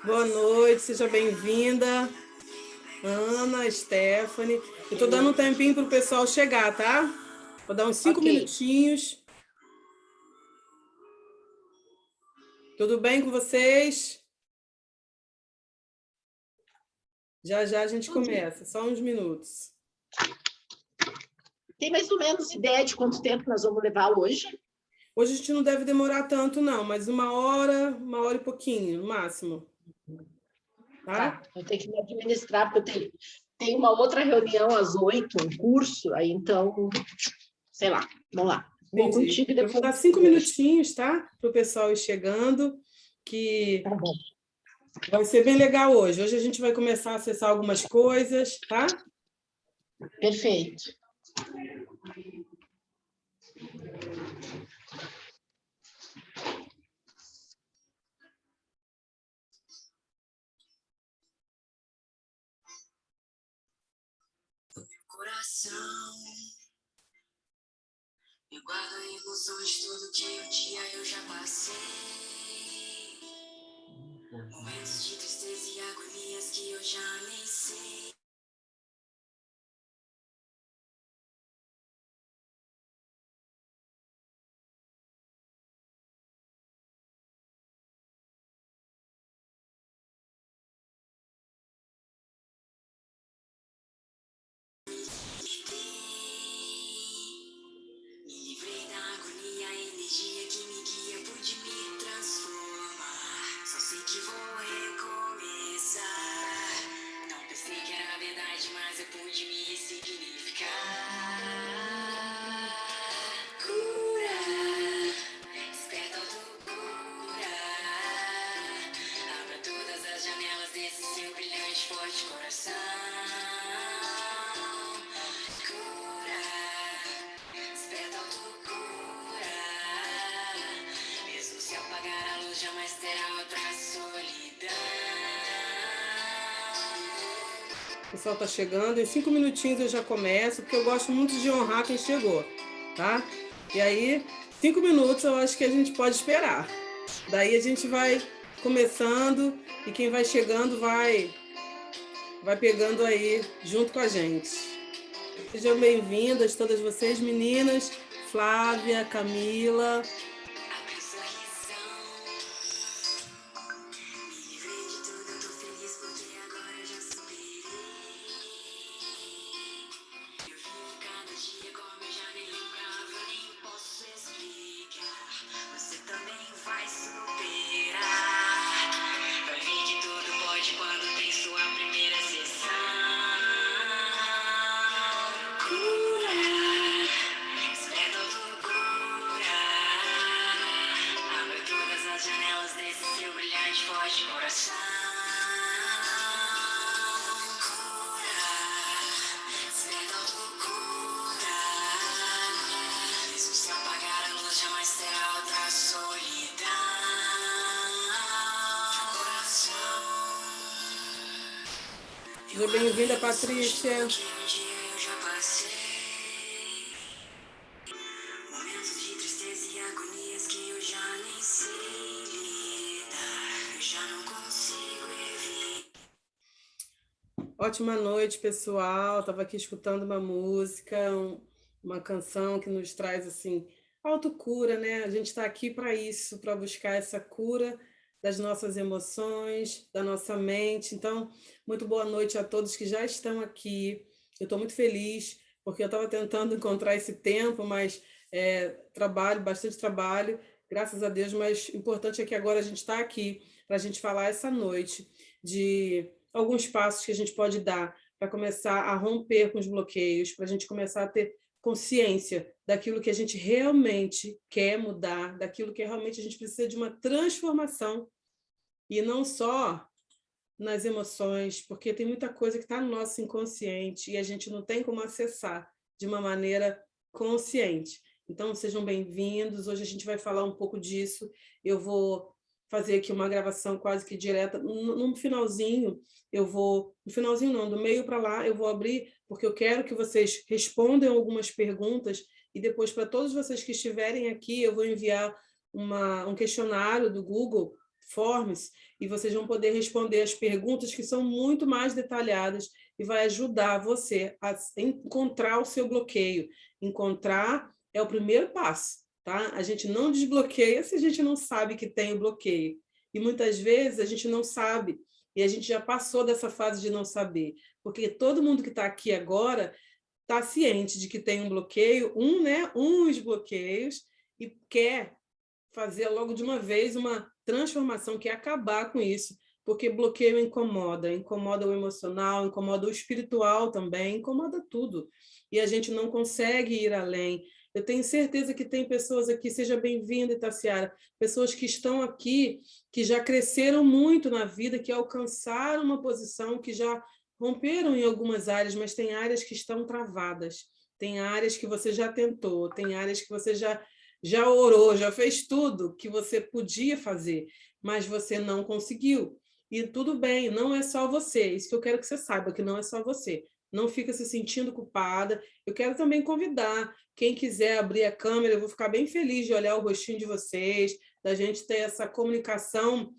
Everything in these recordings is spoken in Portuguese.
Boa noite, seja bem-vinda, Ana, Stephanie. Eu estou dando um tempinho para o pessoal chegar, tá? Vou dar uns 5 minutinhos. Tudo bem com vocês? Já já a gente começa, só uns minutos. Tem mais ou menos ideia de quanto tempo nós vamos levar hoje? Hoje a gente não deve demorar tanto, não, mas 1 hora e pouquinho, no máximo. Tá, eu tenho que me administrar, porque eu tenho uma outra reunião às 8, um curso, aí então, sei lá, vamos lá. Vou contigo e Eu vou dar 5 minutinhos, tá? Para o pessoal ir chegando, que tá bom. Vai ser bem legal hoje. Hoje a gente vai começar a acessar algumas coisas, tá? Perfeito. Coração, eu guardo emoções de tudo que um dia eu já passei. Momentos de tristeza e agonias que eu já nem sei. Me livrei da agonia, a energia que me guia, pude me transformar. Só sei que vou recomeçar. Não pensei que era verdade, mas eu pude me ressignificar. Cura, desperta autocura. Abra todas as janelas desse seu brilhante, forte coração. Cura, desperta autocura. Mesmo se apagar a luz, jamais terá outra solidão. O pessoal está chegando. Em 5 minutinhos eu já começo, porque eu gosto muito de honrar quem chegou, tá? E aí, 5 minutos eu acho que a gente pode esperar. Daí a gente vai começando e quem vai chegando vai pegando aí junto com a gente. Sejam bem-vindas todas vocês, meninas. Flávia, Camila. Abre um sorrisão. Me livrei de tudo, eu tô feliz porque agora eu já superei. Eu vivo cada dia como eu já nem lembrava, nem posso explicar. Você também vai superar. Vai vir de tudo, pode quando tem sua primeira sessão. Cura, desperta autocura. Abra todas as janelas desse seu brilhante, forte coração. Cura, desperta autocura. Mesmo se apagar a luz, jamais terá outra solidão. Coração. Seja bem-vinda, Patrícia. Que um dia eu já passei. Momentos de tristeza e agonias que eu já nem sei lidar. Eu já não consigo evitar. Ótima noite, pessoal. Estava aqui escutando uma música, uma canção que nos traz assim autocura, né? A gente está aqui para isso, para buscar essa cura das nossas emoções, da nossa mente. Então, muito boa noite a todos que já estão aqui. Eu estou muito feliz porque eu estava tentando encontrar esse tempo, mas trabalho, bastante trabalho, graças a Deus. Mas o importante é que agora a gente está aqui para a gente falar essa noite de alguns passos que a gente pode dar para começar a romper com os bloqueios, para a gente começar a ter consciência daquilo que a gente realmente quer mudar, daquilo que realmente a gente precisa de uma transformação, e não só nas emoções, porque tem muita coisa que está no nosso inconsciente e a gente não tem como acessar de uma maneira consciente. Então, sejam bem-vindos. Hoje a gente vai falar um pouco disso. Eu vou fazer aqui uma gravação quase que direta. No finalzinho, no finalzinho não, do meio para lá, eu vou abrir, porque eu quero que vocês respondam algumas perguntas e depois, para todos vocês que estiverem aqui, eu vou enviar um questionário do Google Forme-se e vocês vão poder responder as perguntas que são muito mais detalhadas e vai ajudar você a encontrar o seu bloqueio. Encontrar é o primeiro passo, tá? A gente não desbloqueia se a gente não sabe que tem o bloqueio. E muitas vezes a gente não sabe, e a gente já passou dessa fase de não saber, porque todo mundo que está aqui agora está ciente de que tem um bloqueio, uns bloqueios, e quer fazer logo de uma vez uma transformação, que é acabar com isso, porque bloqueio incomoda o emocional, incomoda o espiritual também, incomoda tudo. E a gente não consegue ir além. Eu tenho certeza que tem pessoas aqui, seja bem-vinda, Itaciara, pessoas que estão aqui, que já cresceram muito na vida, que alcançaram uma posição, que já romperam em algumas áreas, mas tem áreas que estão travadas, tem áreas que você já tentou, tem áreas que você já orou, já fez tudo que você podia fazer, mas você não conseguiu. E tudo bem, não é só você. Isso que eu quero que você saiba, que não é só você. Não fica se sentindo culpada. Eu quero também convidar quem quiser abrir a câmera, eu vou ficar bem feliz de olhar o rostinho de vocês, da gente ter essa comunicação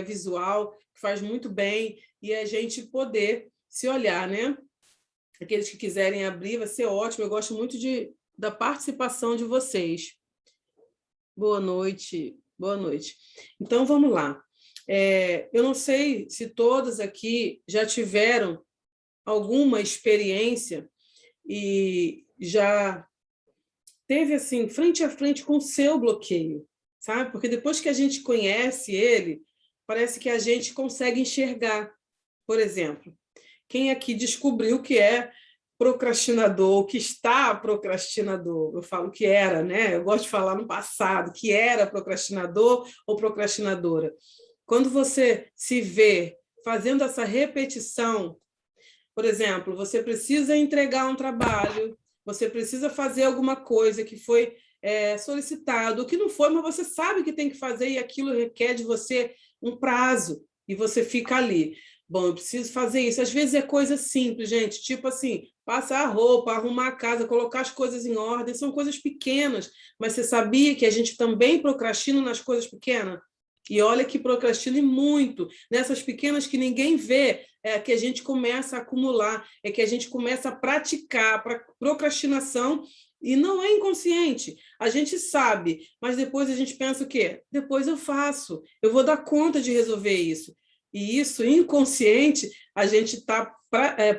visual, que faz muito bem, e a gente poder se olhar, né? Aqueles que quiserem abrir, vai ser ótimo. Eu gosto muito da participação de vocês. Boa noite, boa noite. Então, vamos lá. Eu não sei se todos aqui já tiveram alguma experiência e já teve, assim, frente a frente com o seu bloqueio, sabe? Porque depois que a gente conhece ele, parece que a gente consegue enxergar. Por exemplo, quem aqui descobriu que é procrastinador, que está procrastinador? Eu falo que era, né? Eu gosto de falar no passado, que era procrastinador ou procrastinadora. Quando você se vê fazendo essa repetição, por exemplo, você precisa entregar um trabalho, você precisa fazer alguma coisa que foi solicitado, o que não foi, mas você sabe que tem que fazer e aquilo requer de você um prazo, e você fica ali. Bom, eu preciso fazer isso. Às vezes é coisa simples, gente, tipo assim, passar a roupa, arrumar a casa, colocar as coisas em ordem, são coisas pequenas, mas você sabia que a gente também procrastina nas coisas pequenas? E olha que procrastina muito, nessas pequenas que ninguém vê, que a gente começa a acumular, é que a gente começa a praticar procrastinação, e não é inconsciente, a gente sabe, mas depois a gente pensa o quê? Depois eu faço, eu vou dar conta de resolver isso. E isso, inconsciente, a gente está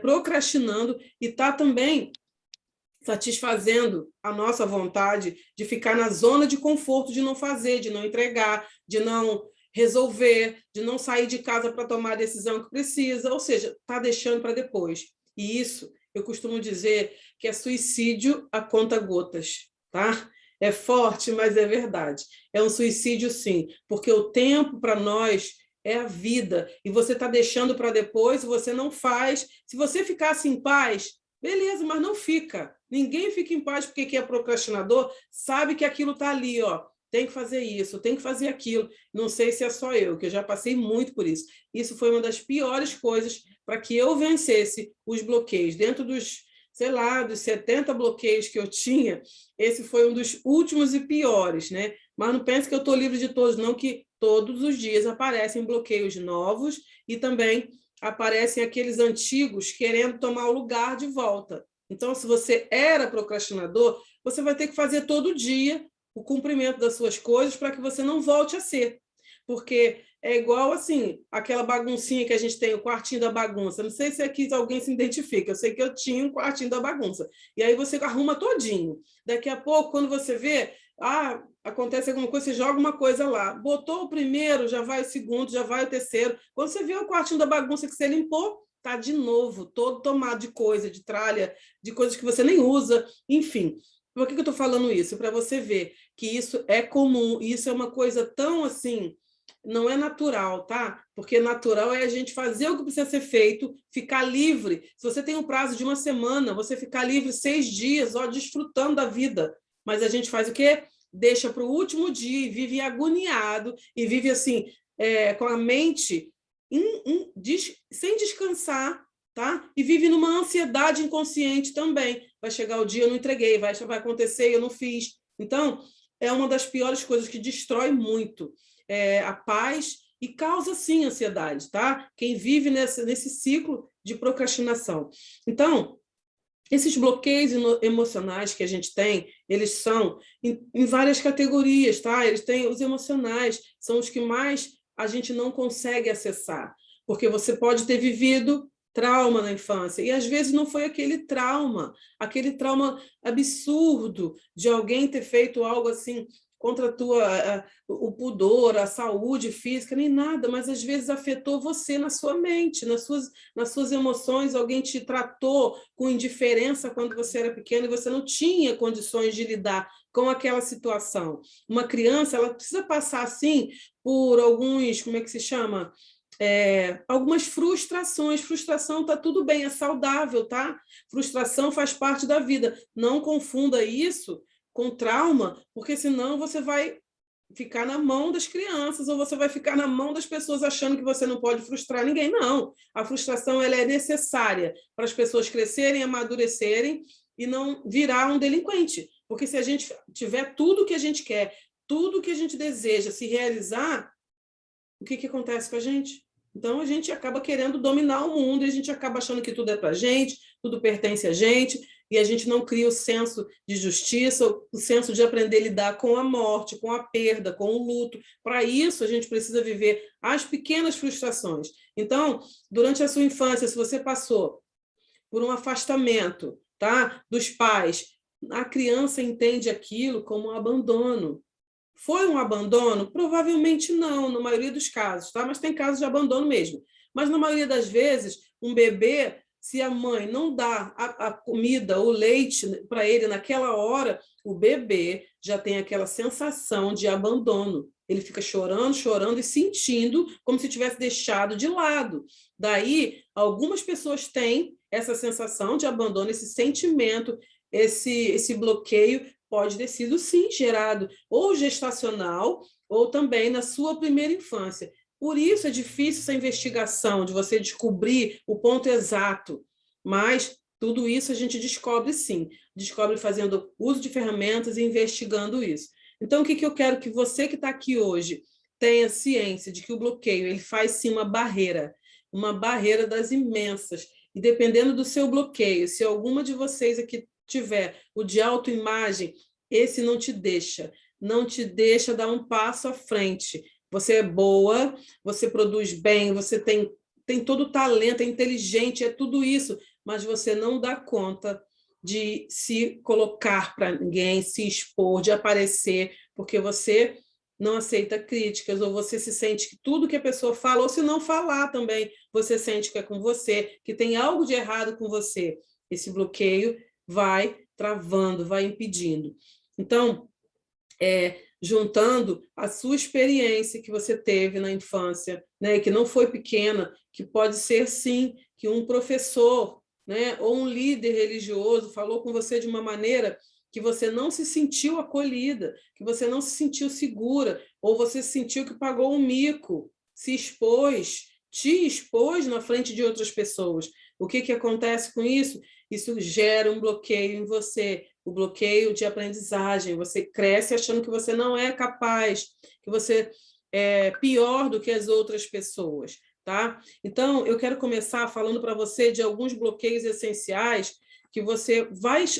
procrastinando e está também satisfazendo a nossa vontade de ficar na zona de conforto, de não fazer, de não entregar, de não resolver, de não sair de casa para tomar a decisão que precisa, ou seja, está deixando para depois. E isso, eu costumo dizer que é suicídio a conta-gotas, tá? É forte, mas é verdade. É um suicídio, sim, porque o tempo para nós é a vida, e você está deixando para depois, você não faz. Se você ficasse em paz, beleza, mas não fica. Ninguém fica em paz porque quem é procrastinador sabe que aquilo está ali, ó. Tem que fazer isso, tem que fazer aquilo. Não sei se é só eu, que eu já passei muito por isso. Isso foi uma das piores coisas para que eu vencesse os bloqueios. Dentro dos, sei lá, dos 70 bloqueios que eu tinha, esse foi um dos últimos e piores, né? Mas não pense que eu estou livre de todos, não, que todos os dias aparecem bloqueios novos e também aparecem aqueles antigos querendo tomar o lugar de volta. Então, se você era procrastinador, você vai ter que fazer todo dia o cumprimento das suas coisas para que você não volte a ser. Porque é igual assim, aquela baguncinha que a gente tem, o quartinho da bagunça. Não sei se aqui alguém se identifica, eu sei que eu tinha um quartinho da bagunça. E aí você arruma todinho. Daqui a pouco, quando você vê, acontece alguma coisa, você joga uma coisa lá. Botou o primeiro, já vai o segundo, já vai o terceiro. Quando você vê o quartinho da bagunça que você limpou, tá de novo, todo tomado de coisa, de tralha, de coisas que você nem usa, enfim. Por que eu estou falando isso? Para você ver que isso é comum, isso é uma coisa tão assim, não é natural, tá? Porque natural é a gente fazer o que precisa ser feito, ficar livre. Se você tem um prazo de uma semana, você ficar livre 6 dias, ó, desfrutando da vida. Mas a gente faz o quê? Deixa para o último dia e vive agoniado, e vive assim, com a mente sem descansar, tá? E vive numa ansiedade inconsciente também. Vai chegar o dia, eu não entreguei, vai acontecer, eu não fiz. Então, é uma das piores coisas que destrói muito a paz e causa, sim, ansiedade, tá? Quem vive nesse ciclo de procrastinação. Então, esses bloqueios emocionais que a gente tem, eles são em várias categorias, tá? Eles têm os emocionais, são os que mais a gente não consegue acessar, porque você pode ter vivido trauma na infância, e às vezes não foi aquele trauma absurdo de alguém ter feito algo assim contra o pudor, a saúde física, nem nada, mas às vezes afetou você na sua mente, nas suas emoções, alguém te tratou com indiferença quando você era pequeno e você não tinha condições de lidar com aquela situação. Uma criança, ela precisa passar, assim, por alguns, como é que se chama? Algumas frustrações. Frustração está tudo bem, é saudável, tá? Frustração faz parte da vida. Não confunda isso com trauma, porque senão você vai ficar na mão das crianças ou você vai ficar na mão das pessoas achando que você não pode frustrar ninguém. Não, a frustração ela é necessária para as pessoas crescerem, amadurecerem e não virar um delinquente. Porque se a gente tiver tudo que a gente quer, tudo que a gente deseja se realizar, o que acontece com a gente? Então, a gente acaba querendo dominar o mundo e a gente acaba achando que tudo é para a gente, tudo pertence a gente, e a gente não cria o senso de justiça, o senso de aprender a lidar com a morte, com a perda, com o luto. Para isso, a gente precisa viver as pequenas frustrações. Então, durante a sua infância, se você passou por um afastamento, tá, dos pais, a criança entende aquilo como um abandono. Foi um abandono? Provavelmente não, na maioria dos casos, tá? Mas tem casos de abandono mesmo. Mas, na maioria das vezes, um bebê, se a mãe não dá a comida, o leite para ele naquela hora, o bebê já tem aquela sensação de abandono. Ele fica chorando, chorando e sentindo como se tivesse deixado de lado. Daí, algumas pessoas têm essa sensação de abandono, esse sentimento, esse bloqueio, pode ter sido, sim, gerado ou gestacional ou também na sua primeira infância. Por isso é difícil essa investigação, de você descobrir o ponto exato, mas tudo isso a gente descobre, sim. Descobre fazendo uso de ferramentas e investigando isso. Então, o que eu quero que você que está aqui hoje tenha ciência de que o bloqueio ele faz, sim, uma barreira das imensas. E dependendo do seu bloqueio, se alguma de vocês aqui tiver o de autoimagem, esse não te deixa dar um passo à frente. Você é boa, você produz bem, você tem todo o talento, é inteligente, é tudo isso, mas você não dá conta de se colocar para ninguém, se expor, de aparecer, porque você não aceita críticas, ou você se sente que tudo que a pessoa fala, ou se não falar também, você sente que é com você, que tem algo de errado com você. Esse bloqueio vai travando, vai impedindo. Então, juntando a sua experiência que você teve na infância, né, que não foi pequena, que pode ser, sim, que um professor, né, ou um líder religioso falou com você de uma maneira que você não se sentiu acolhida, que você não se sentiu segura, ou você sentiu que pagou um mico, se expôs, te expôs na frente de outras pessoas. O que acontece com isso? Isso gera um bloqueio em você, o bloqueio de aprendizagem. Você cresce achando que você não é capaz, que você é pior do que as outras pessoas, tá? Então, eu quero começar falando para você de alguns bloqueios essenciais que você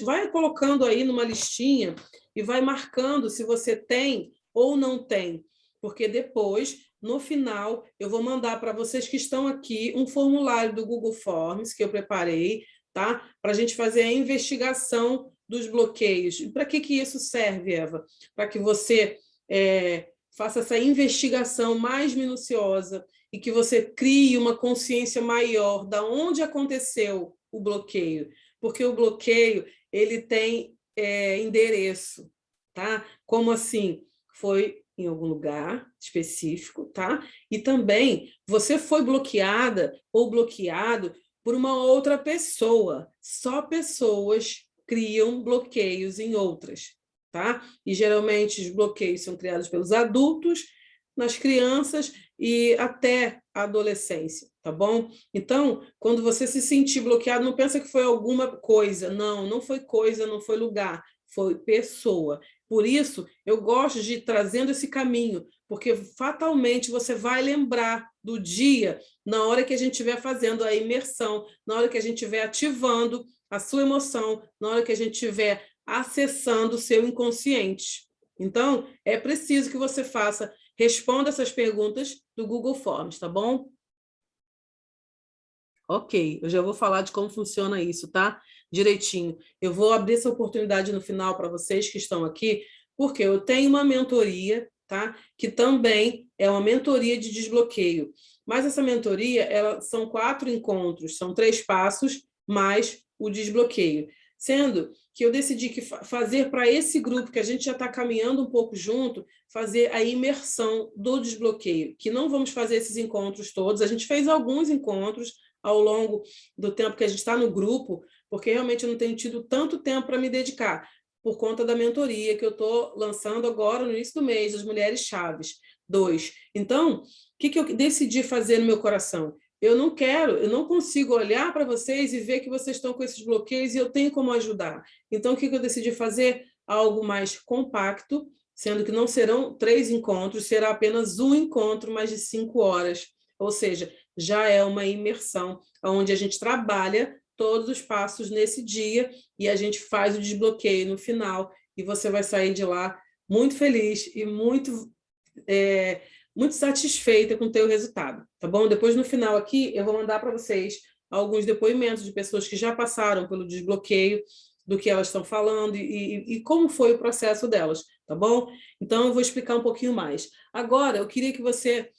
vai colocando aí numa listinha e vai marcando se você tem ou não tem, porque depois, no final, eu vou mandar para vocês que estão aqui um formulário do Google Forms que eu preparei, tá? Para a gente fazer a investigação dos bloqueios. Para que isso serve, Eva? Para que você faça essa investigação mais minuciosa e que você crie uma consciência maior de onde aconteceu o bloqueio. Porque o bloqueio ele tem endereço, tá? Como assim? Foi em algum lugar específico, tá? E também você foi bloqueada ou bloqueado por uma outra pessoa. Só pessoas criam bloqueios em outras, tá? E geralmente os bloqueios são criados pelos adultos, nas crianças e até a adolescência, tá bom? Então, quando você se sentir bloqueado, não pensa que foi alguma coisa. Não foi coisa, não foi lugar. foi pessoa. Por isso, eu gosto de ir trazendo esse caminho, porque fatalmente você vai lembrar do dia na hora que a gente estiver fazendo a imersão, na hora que a gente estiver ativando a sua emoção, na hora que a gente estiver acessando o seu inconsciente. Então, é preciso que você responda essas perguntas do Google Forms, tá bom? Ok, eu já vou falar de como funciona isso, tá? Direitinho. Eu vou abrir essa oportunidade no final para vocês que estão aqui, porque eu tenho uma mentoria, tá? Que também é uma mentoria de desbloqueio. Mas essa mentoria, são 4 encontros, são 3 passos, mais o desbloqueio. Sendo que eu decidi fazer para esse grupo, que a gente já está caminhando um pouco junto, fazer a imersão do desbloqueio, que não vamos fazer esses encontros todos, a gente fez alguns encontros ao longo do tempo que a gente está no grupo, porque realmente eu não tenho tido tanto tempo para me dedicar, por conta da mentoria que eu estou lançando agora no início do mês, das Mulheres Chaves 2. Então, o que eu decidi fazer no meu coração? Eu não consigo olhar para vocês e ver que vocês estão com esses bloqueios e eu tenho como ajudar. Então, o que eu decidi fazer? Algo mais compacto, sendo que não serão 3 encontros, será apenas um encontro, mais de 5 horas. Ou seja, já é uma imersão, onde a gente trabalha todos os passos nesse dia e a gente faz o desbloqueio no final e você vai sair de lá muito feliz e muito satisfeita com o teu resultado, tá bom? Depois, no final aqui, eu vou mandar para vocês alguns depoimentos de pessoas que já passaram pelo desbloqueio, do que elas estão falando e como foi o processo delas, tá bom? Então, eu vou explicar um pouquinho mais. Agora, eu queria que você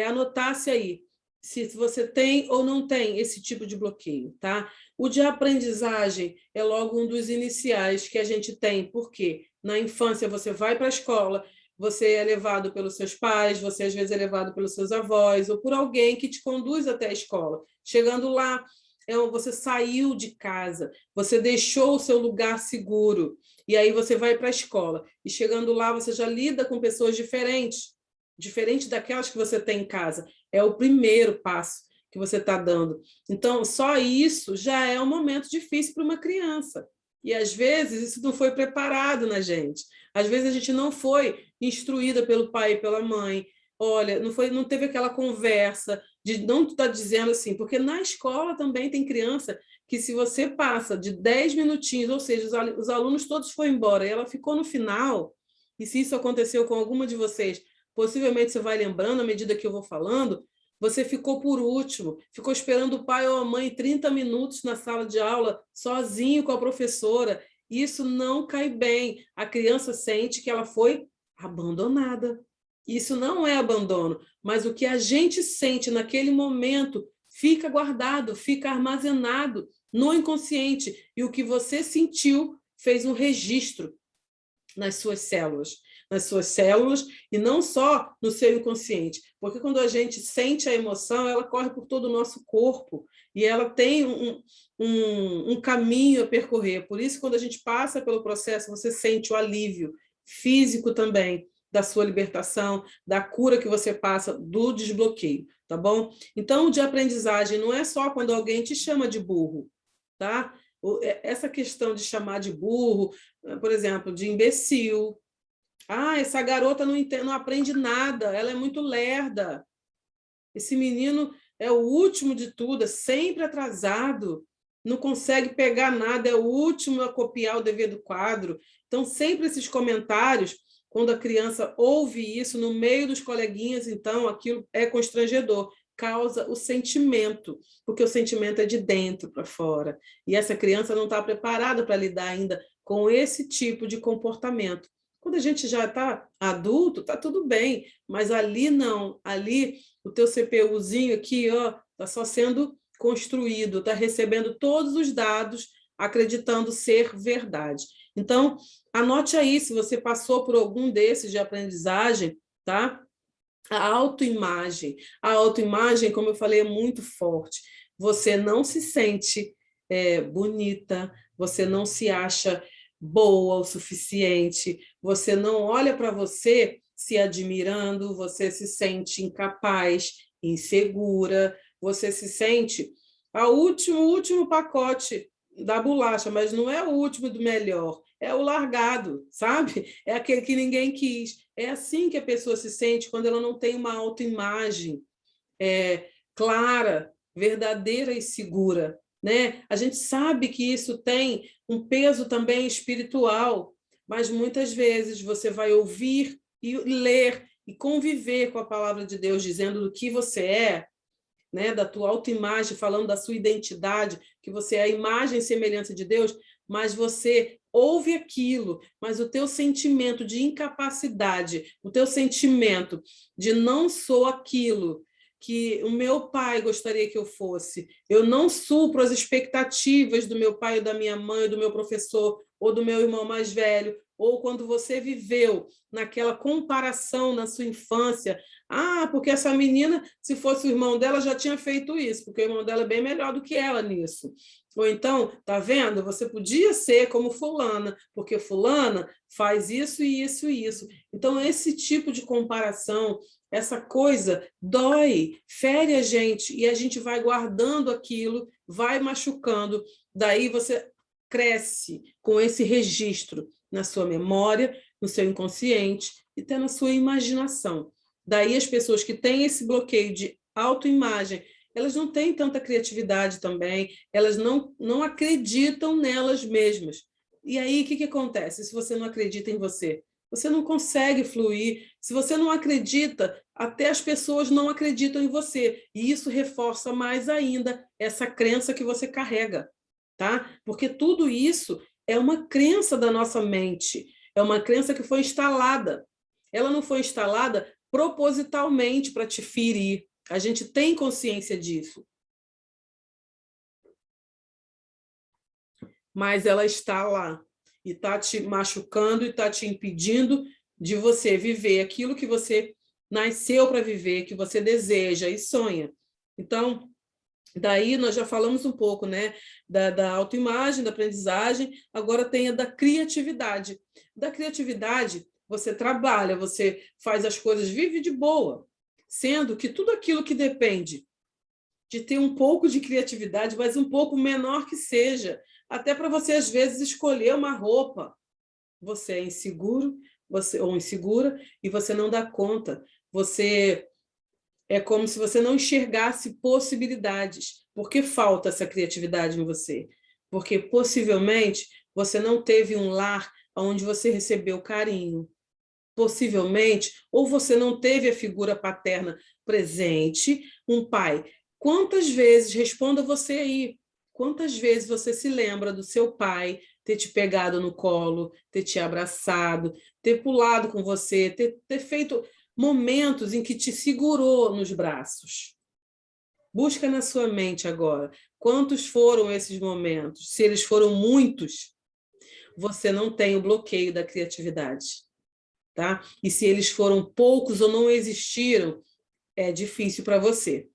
anotasse aí se você tem ou não tem esse tipo de bloqueio, tá? O de aprendizagem é logo um dos iniciais que a gente tem, porque na infância você vai para a escola, você é levado pelos seus pais, você às vezes é levado pelos seus avós ou por alguém que te conduz até a escola. Chegando lá, você saiu de casa, você deixou o seu lugar seguro, e aí você vai para a escola. E chegando lá, você já lida com pessoas diferente daquelas que você tem em casa. É o primeiro passo que você está dando. Então, só isso já é um momento difícil para uma criança. E, às vezes, isso não foi preparado na gente. Às vezes, a gente não foi instruída pelo pai e pela mãe. Olha, não teve aquela conversa de não estar dizendo assim, porque na escola também tem criança que, se você passa de 10 minutinhos, ou seja, os alunos todos foram embora e ela ficou no final, e se isso aconteceu com alguma de vocês, possivelmente você vai lembrando à medida que eu vou falando, você ficou por último, ficou esperando o pai ou a mãe 30 minutos na sala de aula, sozinho com a professora. Isso não cai bem. A criança sente que ela foi abandonada. Isso não é abandono, mas o que a gente sente naquele momento fica guardado, fica armazenado no inconsciente. E o que você sentiu fez um registro nas suas células e não só no seu inconsciente, porque quando a gente sente a emoção, ela corre por todo o nosso corpo e ela tem um caminho a percorrer. Por isso, quando a gente passa pelo processo, você sente o alívio físico também da sua libertação, da cura que você passa, do desbloqueio, tá bom? Então, o de aprendizagem não é só quando alguém te chama de burro, tá? Essa questão de chamar de burro, por exemplo, de imbecil. Ah, essa garota não aprende nada, ela é muito lerda. Esse menino é o último de tudo, é sempre atrasado, não consegue pegar nada, é o último a copiar o dever do quadro. Então, sempre esses comentários, quando a criança ouve isso no meio dos coleguinhas, então aquilo é constrangedor, causa o sentimento, porque o sentimento é de dentro para fora. E essa criança não está preparada para lidar ainda com esse tipo de comportamento. Quando a gente já está adulto, está tudo bem, mas ali não. Ali o teu CPUzinho aqui está só sendo construído, está recebendo todos os dados, acreditando ser verdade. Então, anote aí se você passou por algum desses de aprendizagem, tá? A autoimagem. A autoimagem, como eu falei, é muito forte. Você não se sente bonita, você não se acha boa o suficiente, você não olha para você se admirando, você se sente incapaz, insegura, você se sente o último pacote da bolacha, mas não é o último do melhor, é o largado, sabe? É aquele que ninguém quis. É assim que a pessoa se sente quando ela não tem uma autoimagem clara, verdadeira e segura, né? A gente sabe que isso tem um peso também espiritual, mas muitas vezes você vai ouvir e ler e conviver com a palavra de Deus dizendo do que você é, né, da tua autoimagem, falando da sua identidade, que você é a imagem e semelhança de Deus, mas você ouve aquilo, mas o teu sentimento de incapacidade, o teu sentimento de não sou aquilo que o meu pai gostaria que eu fosse, eu não supro as expectativas do meu pai, ou da minha mãe, do meu professor, ou do meu irmão mais velho, ou quando você viveu naquela comparação na sua infância, porque essa menina, se fosse o irmão dela, já tinha feito isso, porque o irmão dela é bem melhor do que ela nisso. Ou então, tá vendo? Você podia ser como fulana, porque fulana faz isso e isso e isso. Então, esse tipo de comparação, essa coisa dói, fere a gente, e a gente vai guardando aquilo, vai machucando. Daí você cresce com esse registro na sua memória, no seu inconsciente e até na sua imaginação. Daí as pessoas que têm esse bloqueio de autoimagem, elas não têm tanta criatividade também, elas não acreditam nelas mesmas. E aí, o que acontece? Se você não acredita em você, você não consegue fluir. Se você não acredita, até as pessoas não acreditam em você. E isso reforça mais ainda essa crença que você carrega, tá? Porque tudo isso é uma crença da nossa mente, é uma crença que foi instalada. Ela não foi instalada propositalmente para te ferir. A gente tem consciência disso. Mas ela está lá e está te machucando e está te impedindo de você viver aquilo que você nasceu para viver, que você deseja e sonha. Então, daí nós já falamos um pouco, né, da autoimagem, da aprendizagem, agora tem a da criatividade. Da criatividade, você trabalha, você faz as coisas, vive de boa, sendo que tudo aquilo que depende de ter um pouco de criatividade, mas um pouco menor que seja, até para você, às vezes, escolher uma roupa. Você é inseguro, ou insegura, e você não dá conta. Você é como se você não enxergasse possibilidades, porque falta essa criatividade em você. Porque, possivelmente, você não teve um lar onde você recebeu carinho. Possivelmente, ou você não teve a figura paterna presente, um pai. Quantas vezes, responda você aí, quantas vezes você se lembra do seu pai ter te pegado no colo, ter te abraçado, ter pulado com você, ter feito momentos em que te segurou nos braços? Busca na sua mente agora, quantos foram esses momentos? Se eles foram muitos, você não tem o bloqueio da criatividade. Tá? E se eles foram poucos ou não existiram, é difícil para você.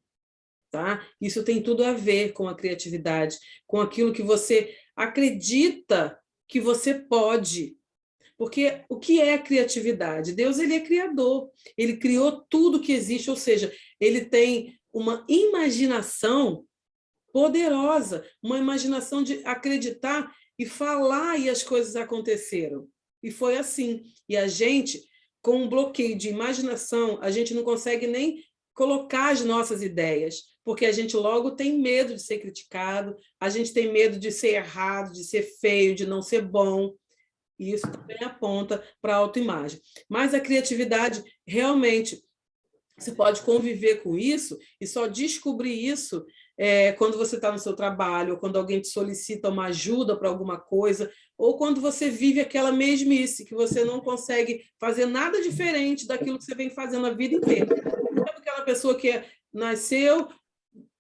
Tá? Isso tem tudo a ver com a criatividade, com aquilo que você acredita que você pode. Porque o que é criatividade? Deus, ele é criador, ele criou tudo que existe, ou seja, ele tem uma imaginação poderosa, uma imaginação de acreditar e falar e as coisas aconteceram. E foi assim. E a gente, com um bloqueio de imaginação, a gente não consegue nem colocar as nossas ideias, porque a gente logo tem medo de ser criticado, a gente tem medo de ser errado, de ser feio, de não ser bom. E isso também aponta para a autoimagem. Mas a criatividade, realmente, você pode conviver com isso e só descobrir isso quando você está no seu trabalho, ou quando alguém te solicita uma ajuda para alguma coisa, ou quando você vive aquela mesmice, que você não consegue fazer nada diferente daquilo que você vem fazendo a vida inteira. Sabe aquela pessoa que nasceu,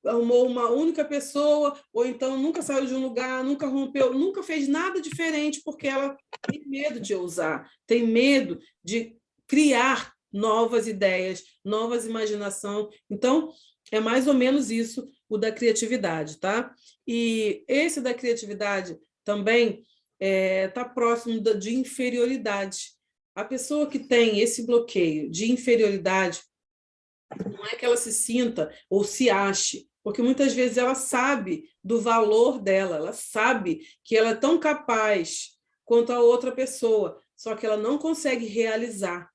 arrumou uma única pessoa, ou então nunca saiu de um lugar, nunca rompeu, nunca fez nada diferente, porque ela tem medo de ousar, tem medo de criar novas ideias, novas imaginação. Então, é mais ou menos isso o da criatividade, tá? E esse da criatividade também está próximo de inferioridade. A pessoa que tem esse bloqueio de inferioridade, não é que ela se sinta ou se ache, porque muitas vezes ela sabe do valor dela, ela sabe que ela é tão capaz quanto a outra pessoa, só que ela não consegue realizar,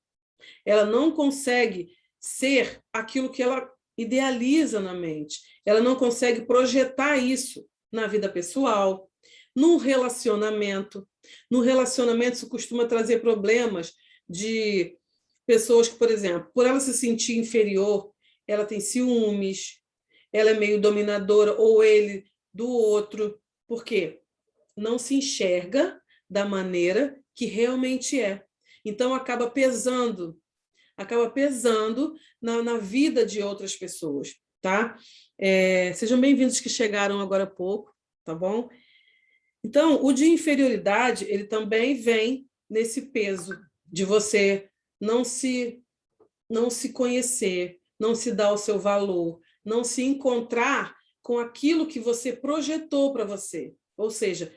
ela não consegue ser aquilo que ela idealiza na mente, ela não consegue projetar isso na vida pessoal, no relacionamento. No relacionamento, isso costuma trazer problemas de pessoas que, por exemplo, por ela se sentir inferior, ela tem ciúmes, ela é meio dominadora, ou ele do outro. Por quê? Não se enxerga da maneira que realmente é. Então, acaba pesando na vida de outras pessoas, tá? Sejam bem-vindos que chegaram agora há pouco, tá bom? Então, o de inferioridade, ele também vem nesse peso de você não se conhecer, não se dar o seu valor, não se encontrar com aquilo que você projetou para você. Ou seja,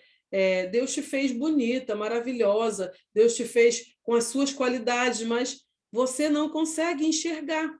Deus te fez bonita, maravilhosa, Deus te fez com as suas qualidades, mas você não consegue enxergar,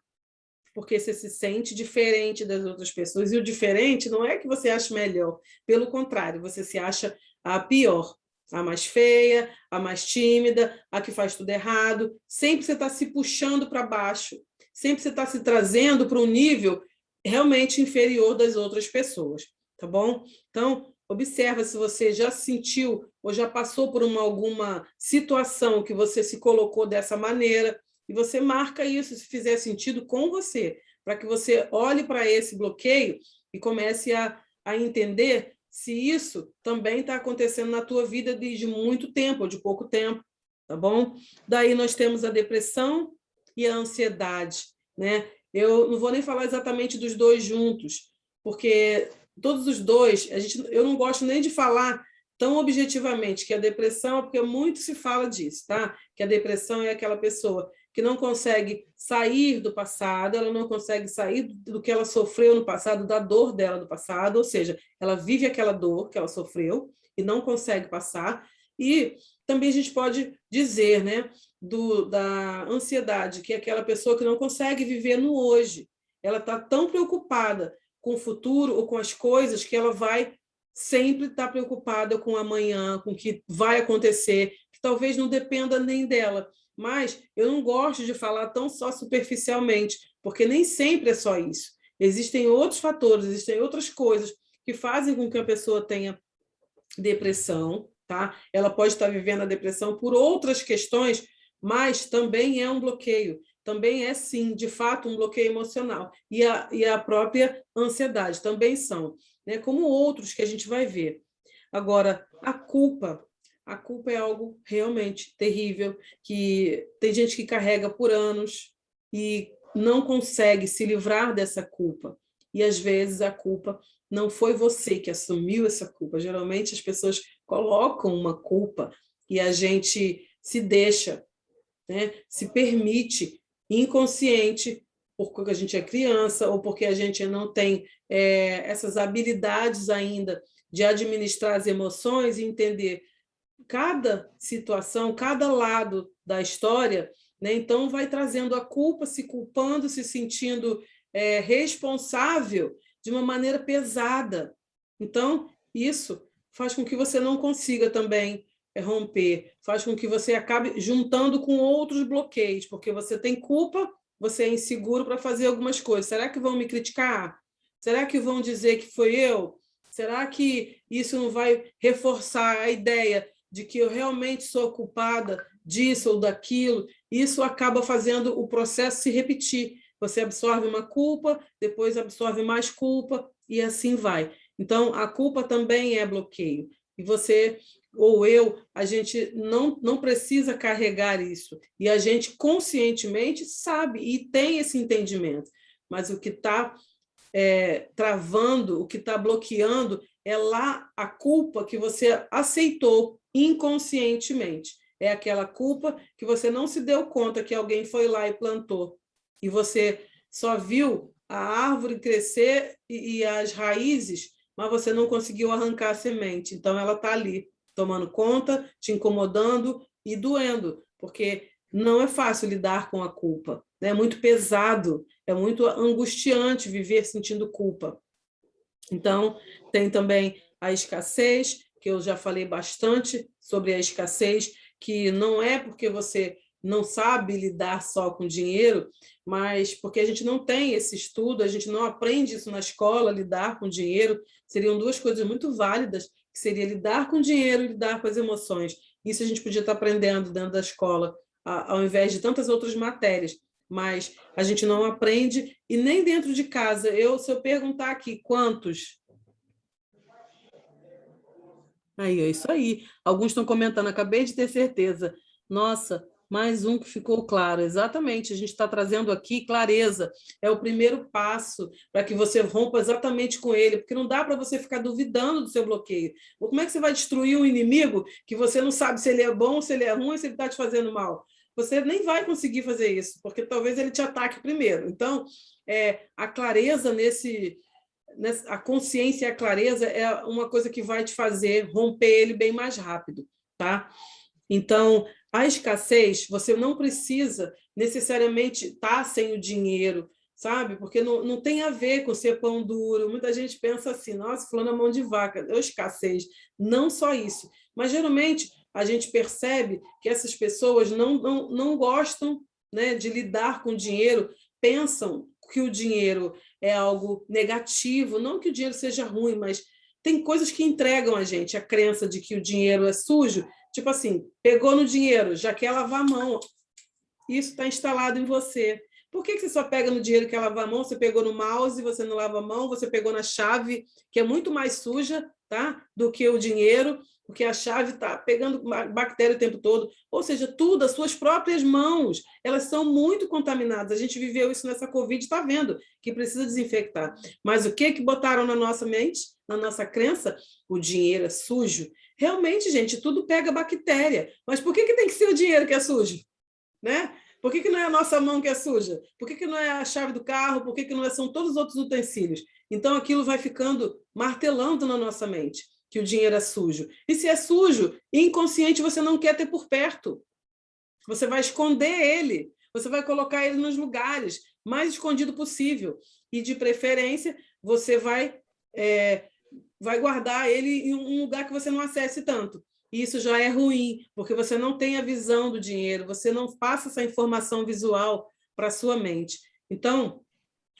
porque você se sente diferente das outras pessoas. E o diferente não é que você acha melhor, pelo contrário, você se acha a pior, a mais feia, a mais tímida, a que faz tudo errado. Sempre você está se puxando para baixo, sempre você está se trazendo para um nível realmente inferior das outras pessoas, tá bom? Então, observa se você já sentiu ou já passou por alguma situação que você se colocou dessa maneira, e você marca isso, se fizer sentido com você, para que você olhe para esse bloqueio e comece a entender se isso também está acontecendo na tua vida de muito tempo ou de pouco tempo, tá bom? Daí nós temos a depressão e a ansiedade, né? Eu não vou nem falar exatamente dos dois juntos, porque todos os dois, eu não gosto nem de falar tão objetivamente que a depressão, porque muito se fala disso, tá? Que a depressão é aquela pessoa que não consegue sair do passado, ela não consegue sair do que ela sofreu no passado, da dor dela do passado, ou seja, ela vive aquela dor que ela sofreu e não consegue passar. E também a gente pode dizer, né, da ansiedade, que é aquela pessoa que não consegue viver no hoje. Ela está tão preocupada com o futuro ou com as coisas que ela vai sempre estar preocupada com o amanhã, com o que vai acontecer, que talvez não dependa nem dela. Mas eu não gosto de falar tão só superficialmente, porque nem sempre é só isso. Existem outros fatores, existem outras coisas que fazem com que a pessoa tenha depressão, tá? Ela pode estar vivendo a depressão por outras questões, mas também é um bloqueio. Também é, sim, de fato, um bloqueio emocional. E a própria ansiedade também são, né? Como outros que a gente vai ver. Agora, a culpa é algo realmente terrível, que tem gente que carrega por anos e não consegue se livrar dessa culpa. E, às vezes, a culpa não foi você que assumiu essa culpa. Geralmente, as pessoas colocam uma culpa e a gente se deixa, né, se permite, inconsciente, porque a gente é criança ou porque a gente não tem essas habilidades ainda de administrar as emoções e entender cada situação, cada lado da história, né? Então vai trazendo a culpa, se culpando, se sentindo responsável de uma maneira pesada. Então, isso faz com que você não consiga também romper, faz com que você acabe juntando com outros bloqueios, porque você tem culpa, você é inseguro para fazer algumas coisas. Será que vão me criticar? Será que vão dizer que foi eu? Será que isso não vai reforçar a ideia de que eu realmente sou culpada disso ou daquilo? Isso acaba fazendo o processo se repetir. Você absorve uma culpa, depois absorve mais culpa, e assim vai. Então, a culpa também é bloqueio. E você, ou eu, a gente não precisa carregar isso. E a gente conscientemente sabe e tem esse entendimento. Mas o que está travando, o que está bloqueando é lá a culpa que você aceitou inconscientemente. É aquela culpa que você não se deu conta que alguém foi lá e plantou. E você só viu a árvore crescer e as raízes, mas você não conseguiu arrancar a semente. Então, ela está ali, tomando conta, te incomodando e doendo, porque não é fácil lidar com a culpa. É muito pesado, é muito angustiante viver sentindo culpa. Então, tem também a escassez, que eu já falei bastante sobre a escassez, que não é porque você não sabe lidar só com dinheiro, mas porque a gente não tem esse estudo, a gente não aprende isso na escola, lidar com dinheiro. Seriam duas coisas muito válidas, que seria lidar com dinheiro e lidar com as emoções. Isso a gente podia estar aprendendo dentro da escola, ao invés de tantas outras matérias. Mas a gente não aprende, e nem dentro de casa. Se eu perguntar aqui quantos... Aí, é isso aí. Alguns estão comentando, acabei de ter certeza. Nossa, mais um que ficou claro. Exatamente, a gente está trazendo aqui clareza. É o primeiro passo para que você rompa exatamente com ele, porque não dá para você ficar duvidando do seu bloqueio. Como é que você vai destruir um inimigo que você não sabe se ele é bom, se ele é ruim, se ele está te fazendo mal? Você nem vai conseguir fazer isso, porque talvez ele te ataque primeiro. Então, a clareza a consciência e a clareza é uma coisa que vai te fazer romper ele bem mais rápido, tá? Então, a escassez, você não precisa necessariamente estar sem o dinheiro, sabe? Porque não tem a ver com ser pão duro. Muita gente pensa assim, nossa, fulano é mão de vaca, é escassez. Não só isso, mas geralmente a gente percebe que essas pessoas não gostam, né, de lidar com dinheiro, pensam que o dinheiro é algo negativo, não que o dinheiro seja ruim, mas tem coisas que entregam a gente a crença de que o dinheiro é sujo, tipo assim, pegou no dinheiro, já quer lavar a mão, isso está instalado em você. Por que você só pega no dinheiro que quer lavar a mão? Você pegou no mouse, você não lava a mão, você pegou na chave, que é muito mais suja, tá? Do que o dinheiro, porque a chave está pegando bactéria o tempo todo. Ou seja, tudo, as suas próprias mãos, elas são muito contaminadas. A gente viveu isso nessa Covid, está vendo que precisa desinfectar. Mas o que botaram na nossa mente, na nossa crença? O dinheiro é sujo. Realmente, gente, tudo pega bactéria. Mas por que tem que ser o dinheiro que é sujo? Né? Por que não é a nossa mão que é suja? Por que não é a chave do carro? Por que não são todos os outros utensílios? Então, aquilo vai ficando martelando na nossa mente, que o dinheiro é sujo. E se é sujo, inconsciente você não quer ter por perto. Você vai esconder ele, você vai colocar ele nos lugares mais escondido possível. E, de preferência, você vai guardar ele em um lugar que você não acesse tanto. E isso já é ruim, porque você não tem a visão do dinheiro, você não passa essa informação visual para a sua mente. Então,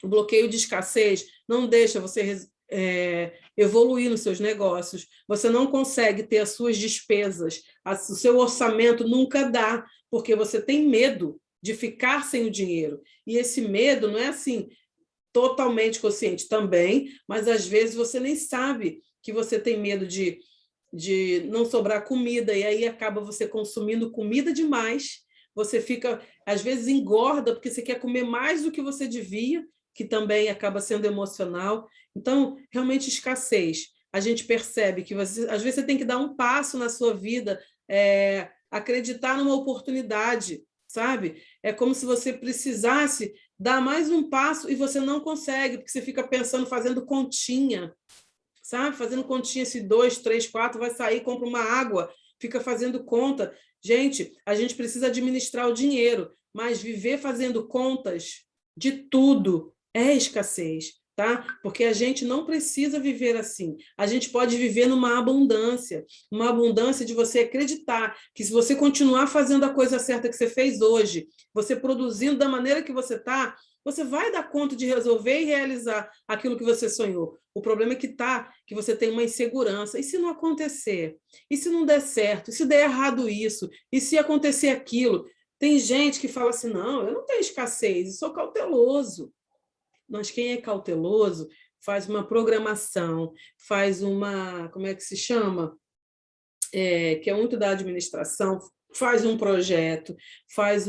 o bloqueio de escassez não deixa você evoluir nos seus negócios, você não consegue ter as suas despesas, o seu orçamento nunca dá, porque você tem medo de ficar sem o dinheiro. E esse medo não é assim, totalmente consciente também, mas às vezes você nem sabe que você tem medo de não sobrar comida, e aí acaba você consumindo comida demais, você fica, às vezes engorda, porque você quer comer mais do que você devia, que também acaba sendo emocional. Então, realmente, escassez. A gente percebe que às vezes você tem que dar um passo na sua vida, acreditar numa oportunidade, sabe? É como se você precisasse dar mais um passo e você não consegue, porque você fica pensando, fazendo continha, sabe? Fazendo continha, se 2, 3, 4 vai sair, compra uma água, fica fazendo conta. Gente, a gente precisa administrar o dinheiro, mas viver fazendo contas de tudo é escassez, tá? Porque a gente não precisa viver assim. A gente pode viver numa abundância de você acreditar que se você continuar fazendo a coisa certa que você fez hoje, você produzindo da maneira que você está, você vai dar conta de resolver e realizar aquilo que você sonhou. O problema é que você tem uma insegurança. E se não acontecer? E se não der certo? E se der errado isso? E se acontecer aquilo? Tem gente que fala assim, não, eu não tenho escassez, eu sou cauteloso. Mas quem é cauteloso faz uma programação, faz uma, como é que se chama? Que é muito da administração, faz um projeto, faz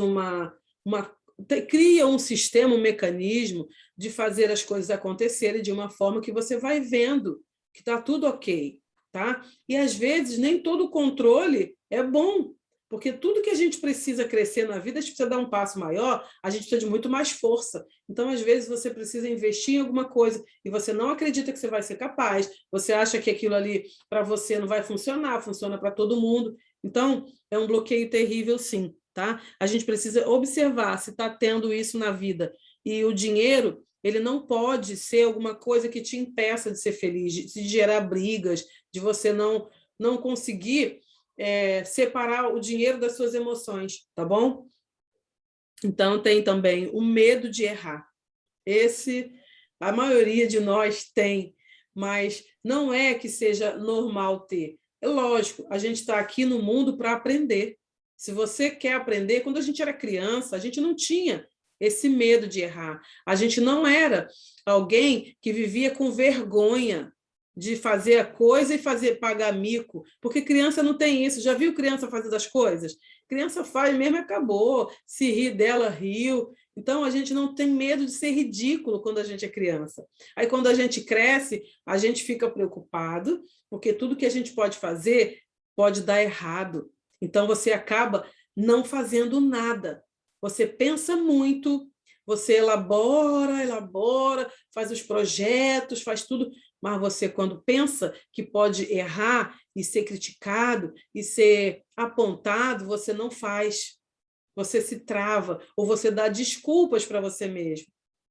cria um sistema, um mecanismo de fazer as coisas acontecerem de uma forma que você vai vendo que está tudo ok, tá? E, às vezes, nem todo controle é bom, porque tudo que a gente precisa crescer na vida, a gente precisa dar um passo maior, a gente precisa de muito mais força. Então, às vezes, você precisa investir em alguma coisa e você não acredita que você vai ser capaz, você acha que aquilo ali para você não vai funcionar, funciona para todo mundo. Então, é um bloqueio terrível, sim. Tá? A gente precisa observar se está tendo isso na vida. E o dinheiro, ele não pode ser alguma coisa que te impeça de ser feliz, de gerar brigas, de você não não conseguir separar o dinheiro das suas emoções, tá bom? Então, tem também o medo de errar. Esse, a maioria de nós tem, mas não é que seja normal ter. É lógico, a gente está aqui no mundo para aprender. Se você quer aprender, quando a gente era criança, a gente não tinha esse medo de errar. A gente não era alguém que vivia com vergonha de fazer a coisa e pagar mico, porque criança não tem isso. Já viu criança fazendo as coisas? Criança faz mesmo e acabou. Se rir dela, riu. Então, a gente não tem medo de ser ridículo quando a gente é criança. Aí, quando a gente cresce, a gente fica preocupado, porque tudo que a gente pode fazer pode dar errado. Então, você acaba não fazendo nada. Você pensa muito, você elabora, faz os projetos, faz tudo, mas você, quando pensa que pode errar e ser criticado e ser apontado, você não faz. Você se trava, ou você dá desculpas para você mesmo.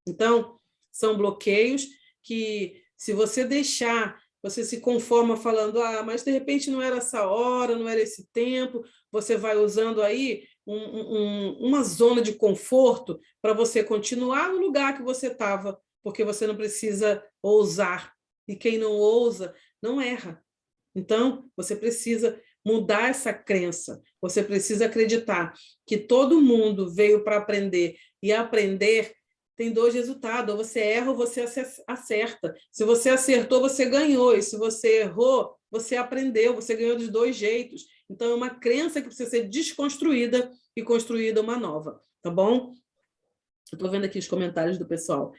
Então, são bloqueios que, se você deixar, você se conforma falando, mas de repente não era essa hora, não era esse tempo, você vai usando aí uma zona de conforto para você continuar no lugar que você estava, porque você não precisa ousar. E quem não ousa, não erra. Então, você precisa mudar essa crença. Você precisa acreditar que todo mundo veio para aprender, e aprender tem dois resultados: ou você erra ou você acerta. Se você acertou, você ganhou, e se você errou, você aprendeu, você ganhou dos dois jeitos. Então, é uma crença que precisa ser desconstruída e construída uma nova, tá bom? Eu estou vendo aqui os comentários do pessoal.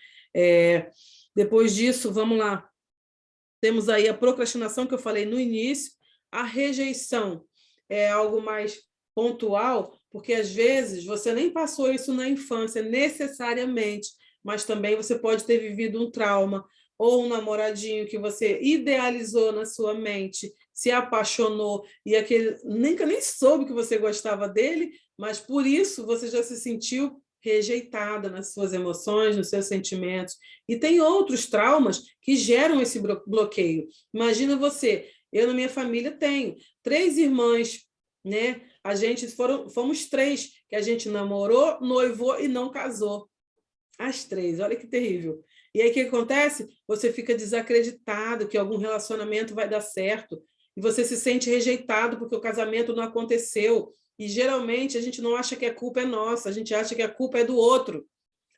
Depois disso, vamos lá. Temos aí a procrastinação, que eu falei no início. A rejeição é algo mais pontual, porque às vezes você nem passou isso na infância necessariamente, mas também você pode ter vivido um trauma, ou um namoradinho que você idealizou na sua mente, se apaixonou, e aquele nem soube que você gostava dele, mas por isso você já se sentiu rejeitada nas suas emoções, nos seus sentimentos. E tem outros traumas que geram esse bloqueio. Imagina você, eu na minha família tenho 3 irmãs, né? A gente fomos 3 que a gente namorou, noivou e não casou. As 3, olha que terrível. E aí o que acontece? Você fica desacreditado que algum relacionamento vai dar certo, e você se sente rejeitado porque o casamento não aconteceu. E geralmente a gente não acha que a culpa é nossa, a gente acha que a culpa é do outro.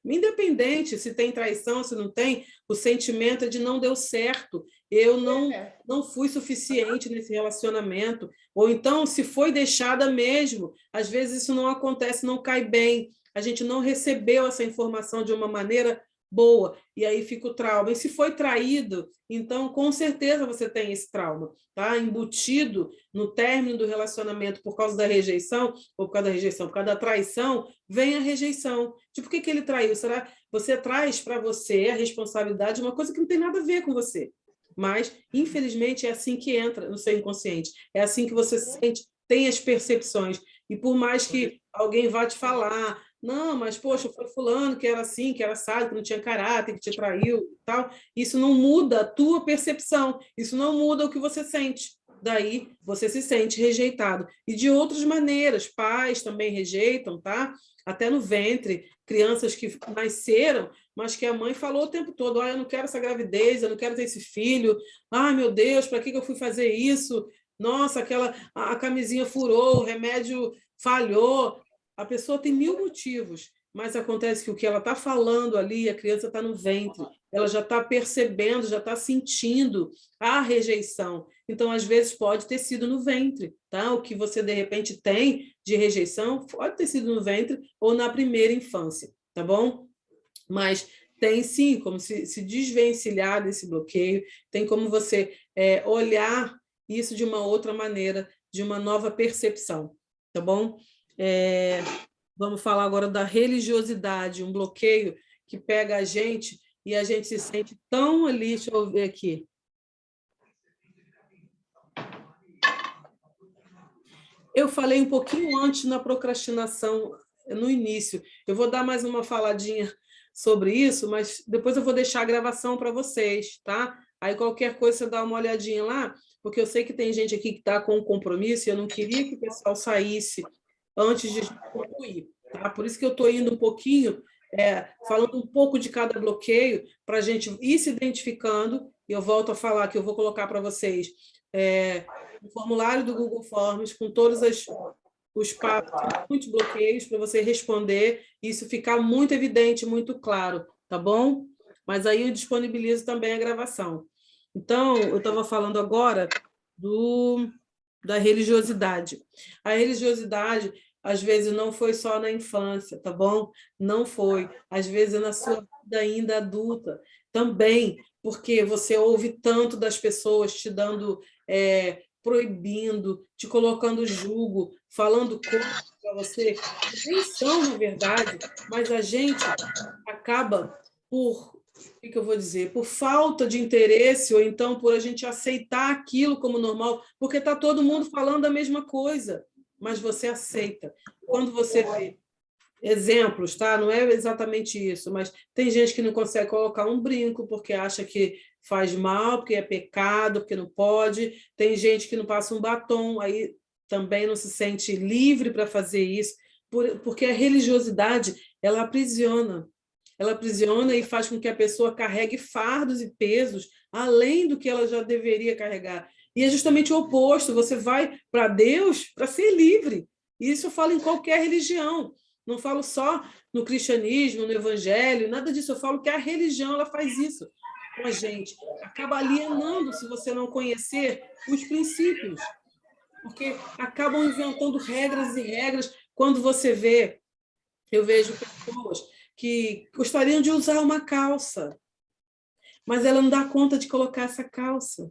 Independente se tem traição, se não tem, o sentimento é de não deu certo, eu não fui suficiente nesse relacionamento, ou então se foi deixada mesmo, às vezes isso não acontece, não cai bem, a gente não recebeu essa informação de uma maneira boa, e aí fica o trauma. E se foi traído, então com certeza você tem esse trauma, tá? Embutido no término do relacionamento por causa da rejeição, ou por causa da rejeição, por causa da traição, vem a rejeição. Tipo, por que ele traiu? Será que você traz para você a responsabilidade de uma coisa que não tem nada a ver com você? Mas, infelizmente, é assim que entra no seu inconsciente. É assim que você sente, tem as percepções. E por mais que alguém vá te falar, não, mas, poxa, foi fulano que era assim, que era assado, que não tinha caráter, que te traiu e tal, isso não muda a tua percepção, isso não muda o que você sente. Daí você se sente rejeitado. E de outras maneiras, pais também rejeitam, tá? Até no ventre, crianças que nasceram, mas que a mãe falou o tempo todo, eu não quero essa gravidez, eu não quero ter esse filho, meu Deus, para que eu fui fazer isso? Nossa, a camisinha furou, o remédio falhou. A pessoa tem 1000 motivos, mas acontece que o que ela está falando ali, a criança está no ventre, ela já está percebendo, já está sentindo a rejeição. Então, às vezes, pode ter sido no ventre, tá? O que você, de repente, tem de rejeição pode ter sido no ventre ou na primeira infância, tá bom? Mas tem, sim, como se desvencilhar desse bloqueio, tem como você olhar isso de uma outra maneira, de uma nova percepção, tá bom? Vamos falar agora da religiosidade, um bloqueio que pega a gente e a gente se sente tão ali. Deixa eu ver aqui. Eu falei um pouquinho antes na procrastinação, no início. Eu vou dar mais uma faladinha sobre isso, mas depois eu vou deixar a gravação para vocês, tá? Aí qualquer coisa você dá uma olhadinha lá, porque eu sei que tem gente aqui que está com um compromisso e eu não queria que o pessoal saísse antes de concluir. Tá? Por isso que eu estou indo um pouquinho, falando um pouco de cada bloqueio, para a gente ir se identificando, e eu volto a falar que eu vou colocar para vocês o formulário do Google Forms com todos os passos, muitos bloqueios para você responder, e isso ficar muito evidente, muito claro, tá bom? Mas aí eu disponibilizo também a gravação. Então, eu estava falando agora da religiosidade. A religiosidade, às vezes, não foi só na infância, tá bom? Não foi. Às vezes, é na sua vida ainda adulta também, porque você ouve tanto das pessoas te dando, proibindo, te colocando julgo, falando coisas para você, que nem são, na verdade, mas a gente acaba por, o que eu vou dizer, por falta de interesse, ou então por a gente aceitar aquilo como normal, porque está todo mundo falando a mesma coisa, mas você aceita. Quando você vê exemplos, tá? Não é exatamente isso, mas tem gente que não consegue colocar um brinco porque acha que faz mal, porque é pecado, porque não pode. Tem gente que não passa um batom, aí também não se sente livre para fazer isso, porque a religiosidade, ela aprisiona. Ela aprisiona e faz com que a pessoa carregue fardos e pesos além do que ela já deveria carregar. E é justamente o oposto, você vai para Deus para ser livre. E isso eu falo em qualquer religião. Não falo só no cristianismo, no evangelho, nada disso. Eu falo que a religião ela faz isso com a gente. Acaba alienando se você não conhecer os princípios. Porque acabam inventando regras e regras. Quando você vê, eu vejo pessoas que gostariam de usar uma calça, mas ela não dá conta de colocar essa calça.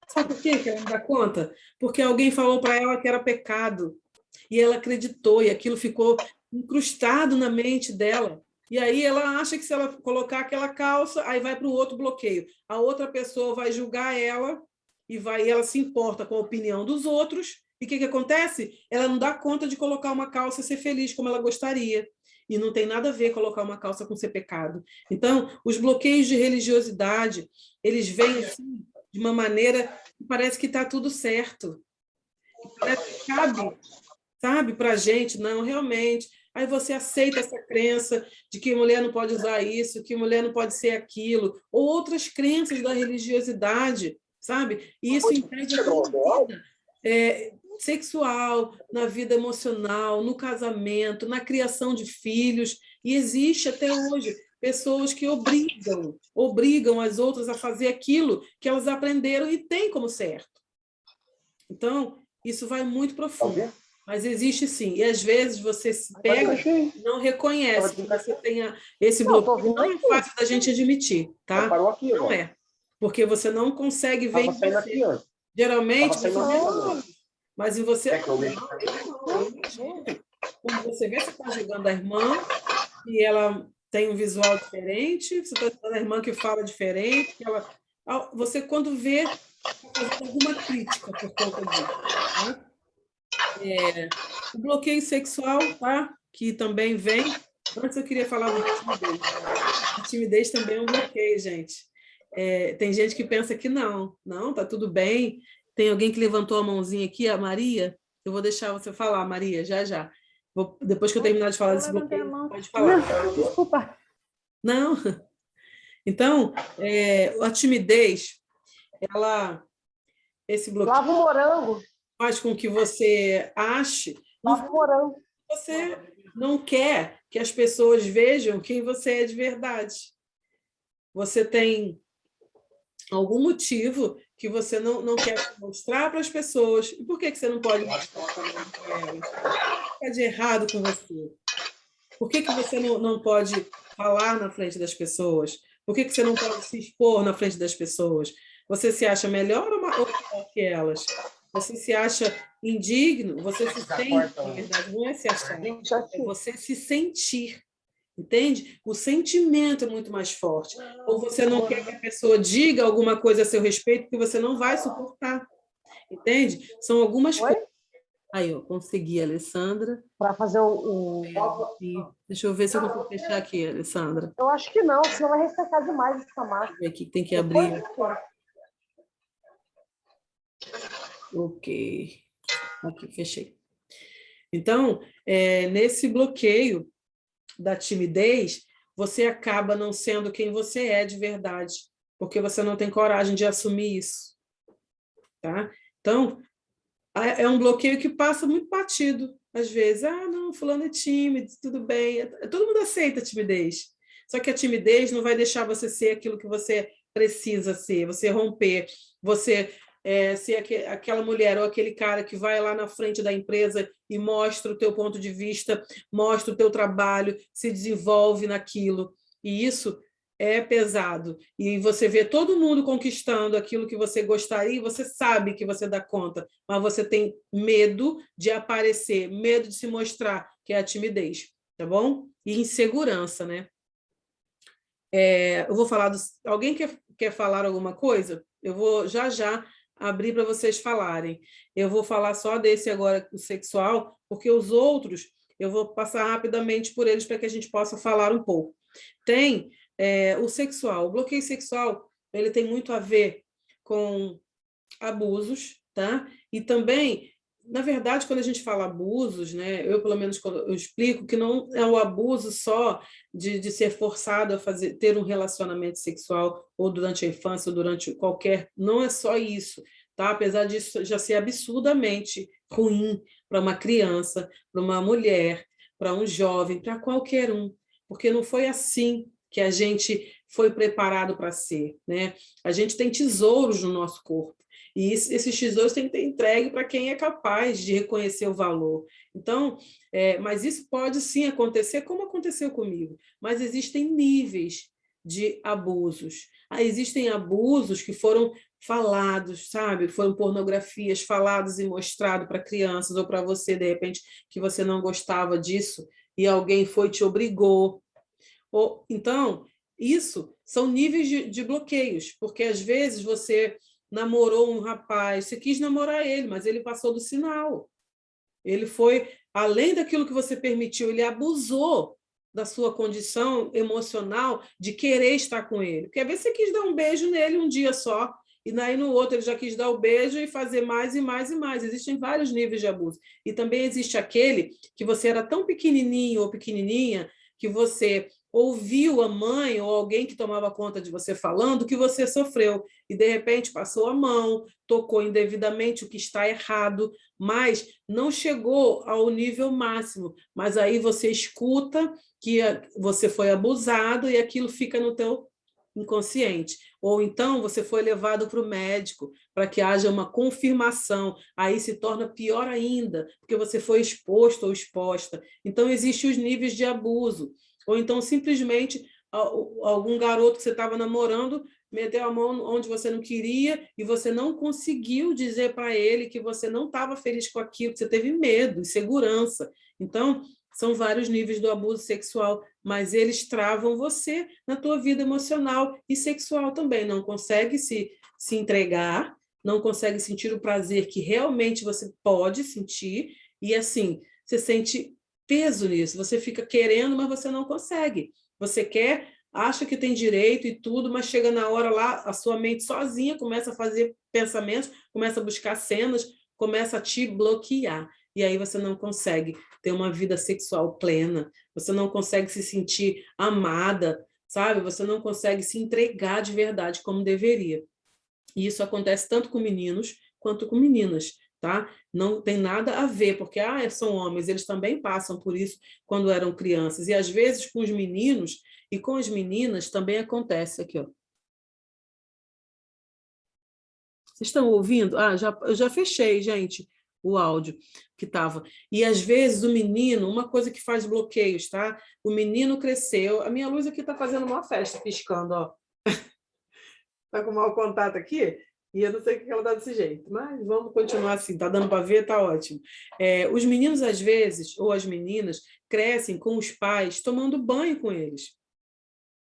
Sabe por quê que ela não dá conta? Porque alguém falou para ela que era pecado. E ela acreditou, e aquilo ficou incrustado na mente dela. E aí ela acha que se ela colocar aquela calça, aí vai para o outro bloqueio. A outra pessoa vai julgar ela e ela se importa com a opinião dos outros. E o que acontece? Ela não dá conta de colocar uma calça e ser feliz como ela gostaria. E não tem nada a ver colocar uma calça com ser pecado. Então, os bloqueios de religiosidade, eles vêm assim, de uma maneira que parece que está tudo certo. Parece que cabe, sabe, para a gente, não, realmente. Aí você aceita essa crença de que mulher não pode usar isso, que mulher não pode ser aquilo, ou outras crenças da religiosidade, sabe? E isso impede a tua vida sexual, na vida emocional, no casamento, na criação de filhos. E existe até hoje pessoas que obrigam as outras a fazer aquilo que elas aprenderam e têm como certo. Então, isso vai muito profundo. Mas existe sim. E às vezes você se pega e não reconhece que você tenha esse bloqueio. Não é fácil da gente admitir, tá? Não é. Porque você não consegue ver em você. Geralmente, você não. Mas em você. Quando você vê, você está julgando a irmã e ela tem um visual diferente, você está julgando a irmã que fala diferente. Você, quando vê, está fazendo alguma crítica por conta disso. Tá? O bloqueio sexual, tá? Que também vem. Antes eu queria falar da timidez. A timidez também é um bloqueio, gente. Tem gente que pensa que não, tá tudo bem. Tem alguém que levantou a mãozinha aqui, a Maria. Eu vou deixar você falar, Maria, já já. Depois que eu terminar de falar desse bloqueio, pode falar. Não, desculpa. Não. Então, a timidez, esse bloqueio Lava o morango. faz com que você ache Lava o morango. que você não quer que as pessoas vejam quem você é de verdade. Você tem algum motivo que você não quer mostrar para as pessoas. E por que você não pode mostrar para elas? O que está de errado com você? Por que você não pode falar na frente das pessoas? Por que você não pode se expor na frente das pessoas? Você se acha melhor ou pior que elas? Você se acha indigno? Você se sente, na verdade, não é se achar, é você se sentir. Entende? O sentimento é muito mais forte. Ou você não quer que a pessoa diga alguma coisa a seu respeito que você não vai suportar. Entende? São algumas coisas. Aí, eu consegui, Alessandra. Para fazer Deixa eu ver se eu consigo fechar aqui, Alessandra. Eu acho que não, senão vai ressecar demais essa massa. Aqui tem que abrir. Ok. Aqui, fechei. Então, nesse bloqueio da timidez, você acaba não sendo quem você é de verdade, porque você não tem coragem de assumir isso, tá? Então, é um bloqueio que passa muito batido, às vezes. Ah, não, fulano é tímido, tudo bem. Todo mundo aceita a timidez. Só que a timidez não vai deixar você ser aquilo que você precisa ser, você romper, você ser aquela mulher ou aquele cara que vai lá na frente da empresa e mostra o teu ponto de vista, mostra o teu trabalho, se desenvolve naquilo. E isso é pesado. E você vê todo mundo conquistando aquilo que você gostaria, e você sabe que você dá conta, mas você tem medo de aparecer, medo de se mostrar, que é a timidez, tá bom? E insegurança, né? Eu vou falar alguém quer falar alguma coisa? Eu vou já abrir para vocês falarem. Eu vou falar só desse agora, o sexual, porque os outros eu vou passar rapidamente por eles para que a gente possa falar um pouco. Tem o sexual. O bloqueio sexual, ele tem muito a ver com abusos, tá? E também, na verdade, quando a gente fala abusos, né, eu, pelo menos, eu explico que não é o abuso só de ser forçado a ter um relacionamento sexual ou durante a infância ou durante qualquer... Não é só isso, tá? Apesar disso já ser absurdamente ruim para uma criança, para uma mulher, para um jovem, para qualquer um, porque não foi assim que a gente foi preparado para ser, né? A gente tem tesouros no nosso corpo, e esses tesouros têm que ter entregue para quem é capaz de reconhecer o valor. Então, mas isso pode sim acontecer, como aconteceu comigo, mas existem níveis de abusos. Existem abusos que foram falados, sabe? Foram pornografias faladas e mostradas para crianças ou para você, de repente, que você não gostava disso e alguém foi te obrigou. Então, isso são níveis de bloqueios, porque às vezes você namorou um rapaz, você quis namorar ele, mas ele passou do sinal. Ele foi além daquilo que você permitiu, ele abusou da sua condição emocional de querer estar com ele. Porque às vezes você quis dar um beijo nele um dia só, e daí no outro ele já quis dar o beijo e fazer mais e mais e mais. Existem vários níveis de abuso. E também existe aquele que você era tão pequenininho ou pequenininha que você ouviu a mãe ou alguém que tomava conta de você falando que você sofreu e, de repente, passou a mão, tocou indevidamente, o que está errado, mas não chegou ao nível máximo. Mas aí você escuta que você foi abusado e aquilo fica no teu inconsciente. Ou então você foi levado para o médico para que haja uma confirmação. Aí se torna pior ainda, porque você foi exposto ou exposta. Então, existem os níveis de abuso. Ou então, simplesmente, algum garoto que você estava namorando meteu a mão onde você não queria e você não conseguiu dizer para ele que você não estava feliz com aquilo, que você teve medo, insegurança. Então, são vários níveis do abuso sexual, mas eles travam você na tua vida emocional e sexual também. Não consegue se entregar, não consegue sentir o prazer que realmente você pode sentir, e assim, você sente peso nisso, você fica querendo, mas você não consegue. Você quer, acha que tem direito e tudo, mas chega na hora lá, a sua mente sozinha começa a fazer pensamentos, começa a buscar cenas, começa a te bloquear. E aí você não consegue ter uma vida sexual plena, você não consegue se sentir amada, sabe? Você não consegue se entregar de verdade como deveria. E isso acontece tanto com meninos quanto com meninas, tá? Não tem nada a ver, porque são homens, eles também passam por isso quando eram crianças. E às vezes com os meninos e com as meninas também acontece aqui, ó. Vocês estão ouvindo? Eu já fechei, gente, o áudio que estava. E às vezes o menino, uma coisa que faz bloqueios, tá? O menino cresceu, a minha luz aqui está fazendo uma festa, piscando, ó. Está com mau contato aqui? E eu não sei o que ela dá desse jeito, mas vamos continuar assim, está dando para ver, está ótimo. Os meninos, às vezes, ou as meninas, crescem com os pais tomando banho com eles.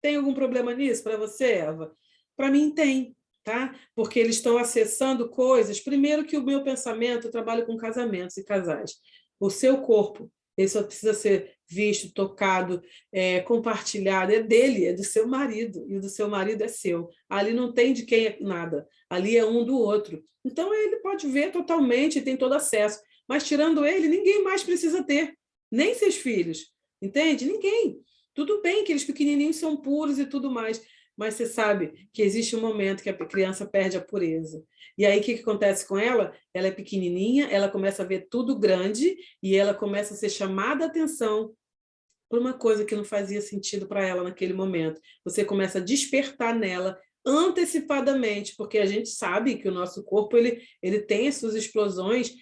Tem algum problema nisso para você, Eva? Para mim tem, tá? Porque eles estão acessando coisas. Primeiro que o meu pensamento, eu trabalho com casamentos e casais. O seu corpo ele só precisa ser visto, tocado, compartilhado, é dele, é do seu marido, e o do seu marido é seu. Ali não tem de quem é nada, ali é um do outro. Então, ele pode ver totalmente, tem todo acesso, mas tirando ele, ninguém mais precisa ter, nem seus filhos, entende? Ninguém. Tudo bem que eles pequenininhos são puros e tudo mais, mas você sabe que existe um momento que a criança perde a pureza. E aí, o que acontece com ela? Ela é pequenininha, ela começa a ver tudo grande e ela começa a ser chamada a atenção por uma coisa que não fazia sentido para ela naquele momento. Você começa a despertar nela antecipadamente, porque a gente sabe que o nosso corpo ele tem as suas explosões.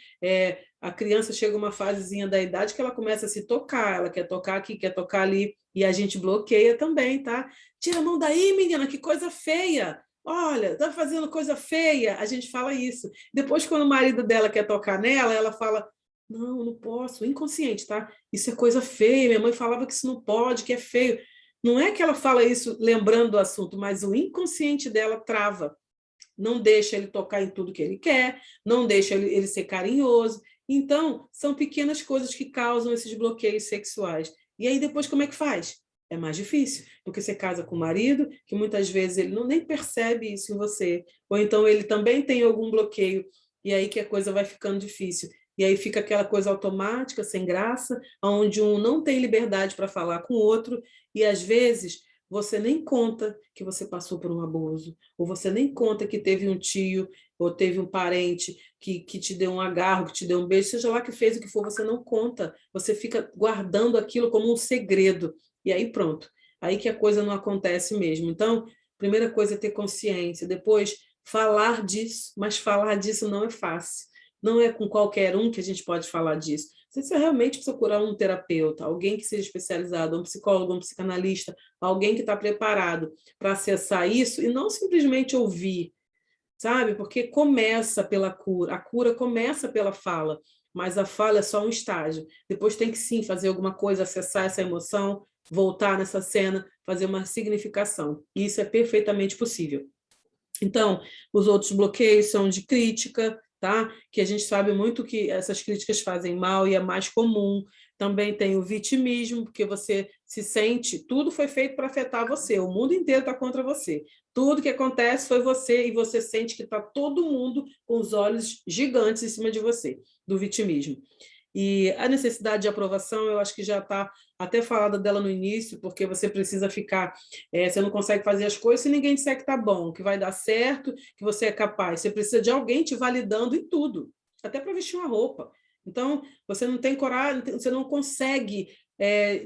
A criança chega a uma fasezinha da idade que ela começa a se tocar, ela quer tocar aqui, quer tocar ali, e a gente bloqueia também, tá? Tira a mão daí, menina, que coisa feia! Olha, tá fazendo coisa feia. A gente fala isso. Depois, quando o marido dela quer tocar nela, ela fala: não, não posso, inconsciente, tá? Isso é coisa feia, minha mãe falava que isso não pode, que é feio. Não é que ela fala isso lembrando do assunto, mas o inconsciente dela trava. Não deixa ele tocar em tudo que ele quer, não deixa ele ser carinhoso. Então, são pequenas coisas que causam esses bloqueios sexuais. E aí, depois, como é que faz? É mais difícil, porque você casa com o marido, que muitas vezes ele nem percebe isso em você, ou então ele também tem algum bloqueio, e aí que a coisa vai ficando difícil. E aí fica aquela coisa automática, sem graça, onde um não tem liberdade para falar com o outro, e às vezes você nem conta que você passou por um abuso, ou você nem conta que teve um tio, ou teve um parente que te deu um agarro, que te deu um beijo, seja lá que fez o que for, você não conta, você fica guardando aquilo como um segredo, e aí pronto, aí que a coisa não acontece mesmo. Então, primeira coisa é ter consciência, depois falar disso, mas falar disso não é fácil. Não é com qualquer um que a gente pode falar disso. Você precisa realmente procurar um terapeuta, alguém que seja especializado, um psicólogo, um psicanalista, alguém que está preparado para acessar isso e não simplesmente ouvir, sabe? Porque começa pela cura, a cura começa pela fala, mas a fala é só um estágio. Depois tem que sim fazer alguma coisa, acessar essa emoção, voltar nessa cena, fazer uma significação. E isso é perfeitamente possível. Então, os outros bloqueios são de crítica, tá? Que a gente sabe muito que essas críticas fazem mal e é mais comum. Também tem o vitimismo, porque você se sente, tudo foi feito para afetar você, o mundo inteiro está contra você. Tudo que acontece foi você e você sente que está todo mundo com os olhos gigantes em cima de você, do vitimismo. E a necessidade de aprovação, eu acho que já está até falada dela no início, porque você precisa ficar, você não consegue fazer as coisas se ninguém disser que está bom, que vai dar certo, que você é capaz. Você precisa de alguém te validando em tudo, até para vestir uma roupa. Então, você não tem coragem, você não consegue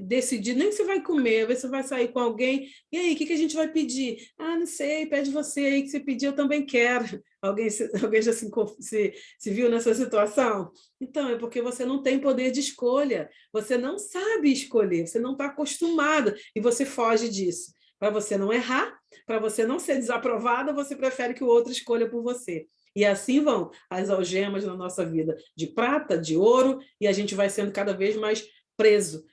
decidir nem o que você vai comer, ver se você vai sair com alguém. E aí, o que a gente vai pedir? Ah, não sei, pede você aí que você pedir, eu também quero. Alguém já se viu nessa situação? Então, é porque você não tem poder de escolha, você não sabe escolher, você não está acostumado e você foge disso. Para você não errar, para você não ser desaprovada, você prefere que o outro escolha por você. E assim vão as algemas na nossa vida, de prata, de ouro, e a gente vai sendo cada vez mais preso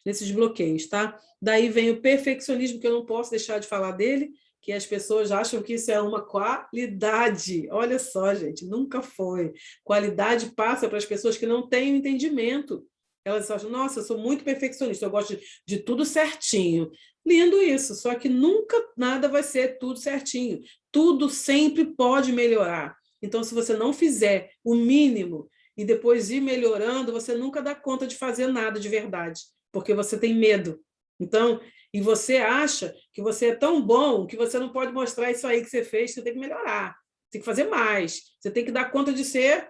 nesses bloqueios, tá? Daí vem o perfeccionismo, que eu não posso deixar de falar dele, que as pessoas acham que isso é uma qualidade. Olha só, gente, nunca foi. Qualidade passa para as pessoas que não têm entendimento. Elas acham, nossa, eu sou muito perfeccionista, eu gosto de tudo certinho. Lindo isso, só que nunca nada vai ser tudo certinho. Tudo sempre pode melhorar. Então, se você não fizer o mínimo e depois ir melhorando, você nunca dá conta de fazer nada de verdade, porque você tem medo. Então, e você acha que você é tão bom que você não pode mostrar isso aí que você fez, você tem que melhorar, tem que fazer mais, você tem que dar conta de ser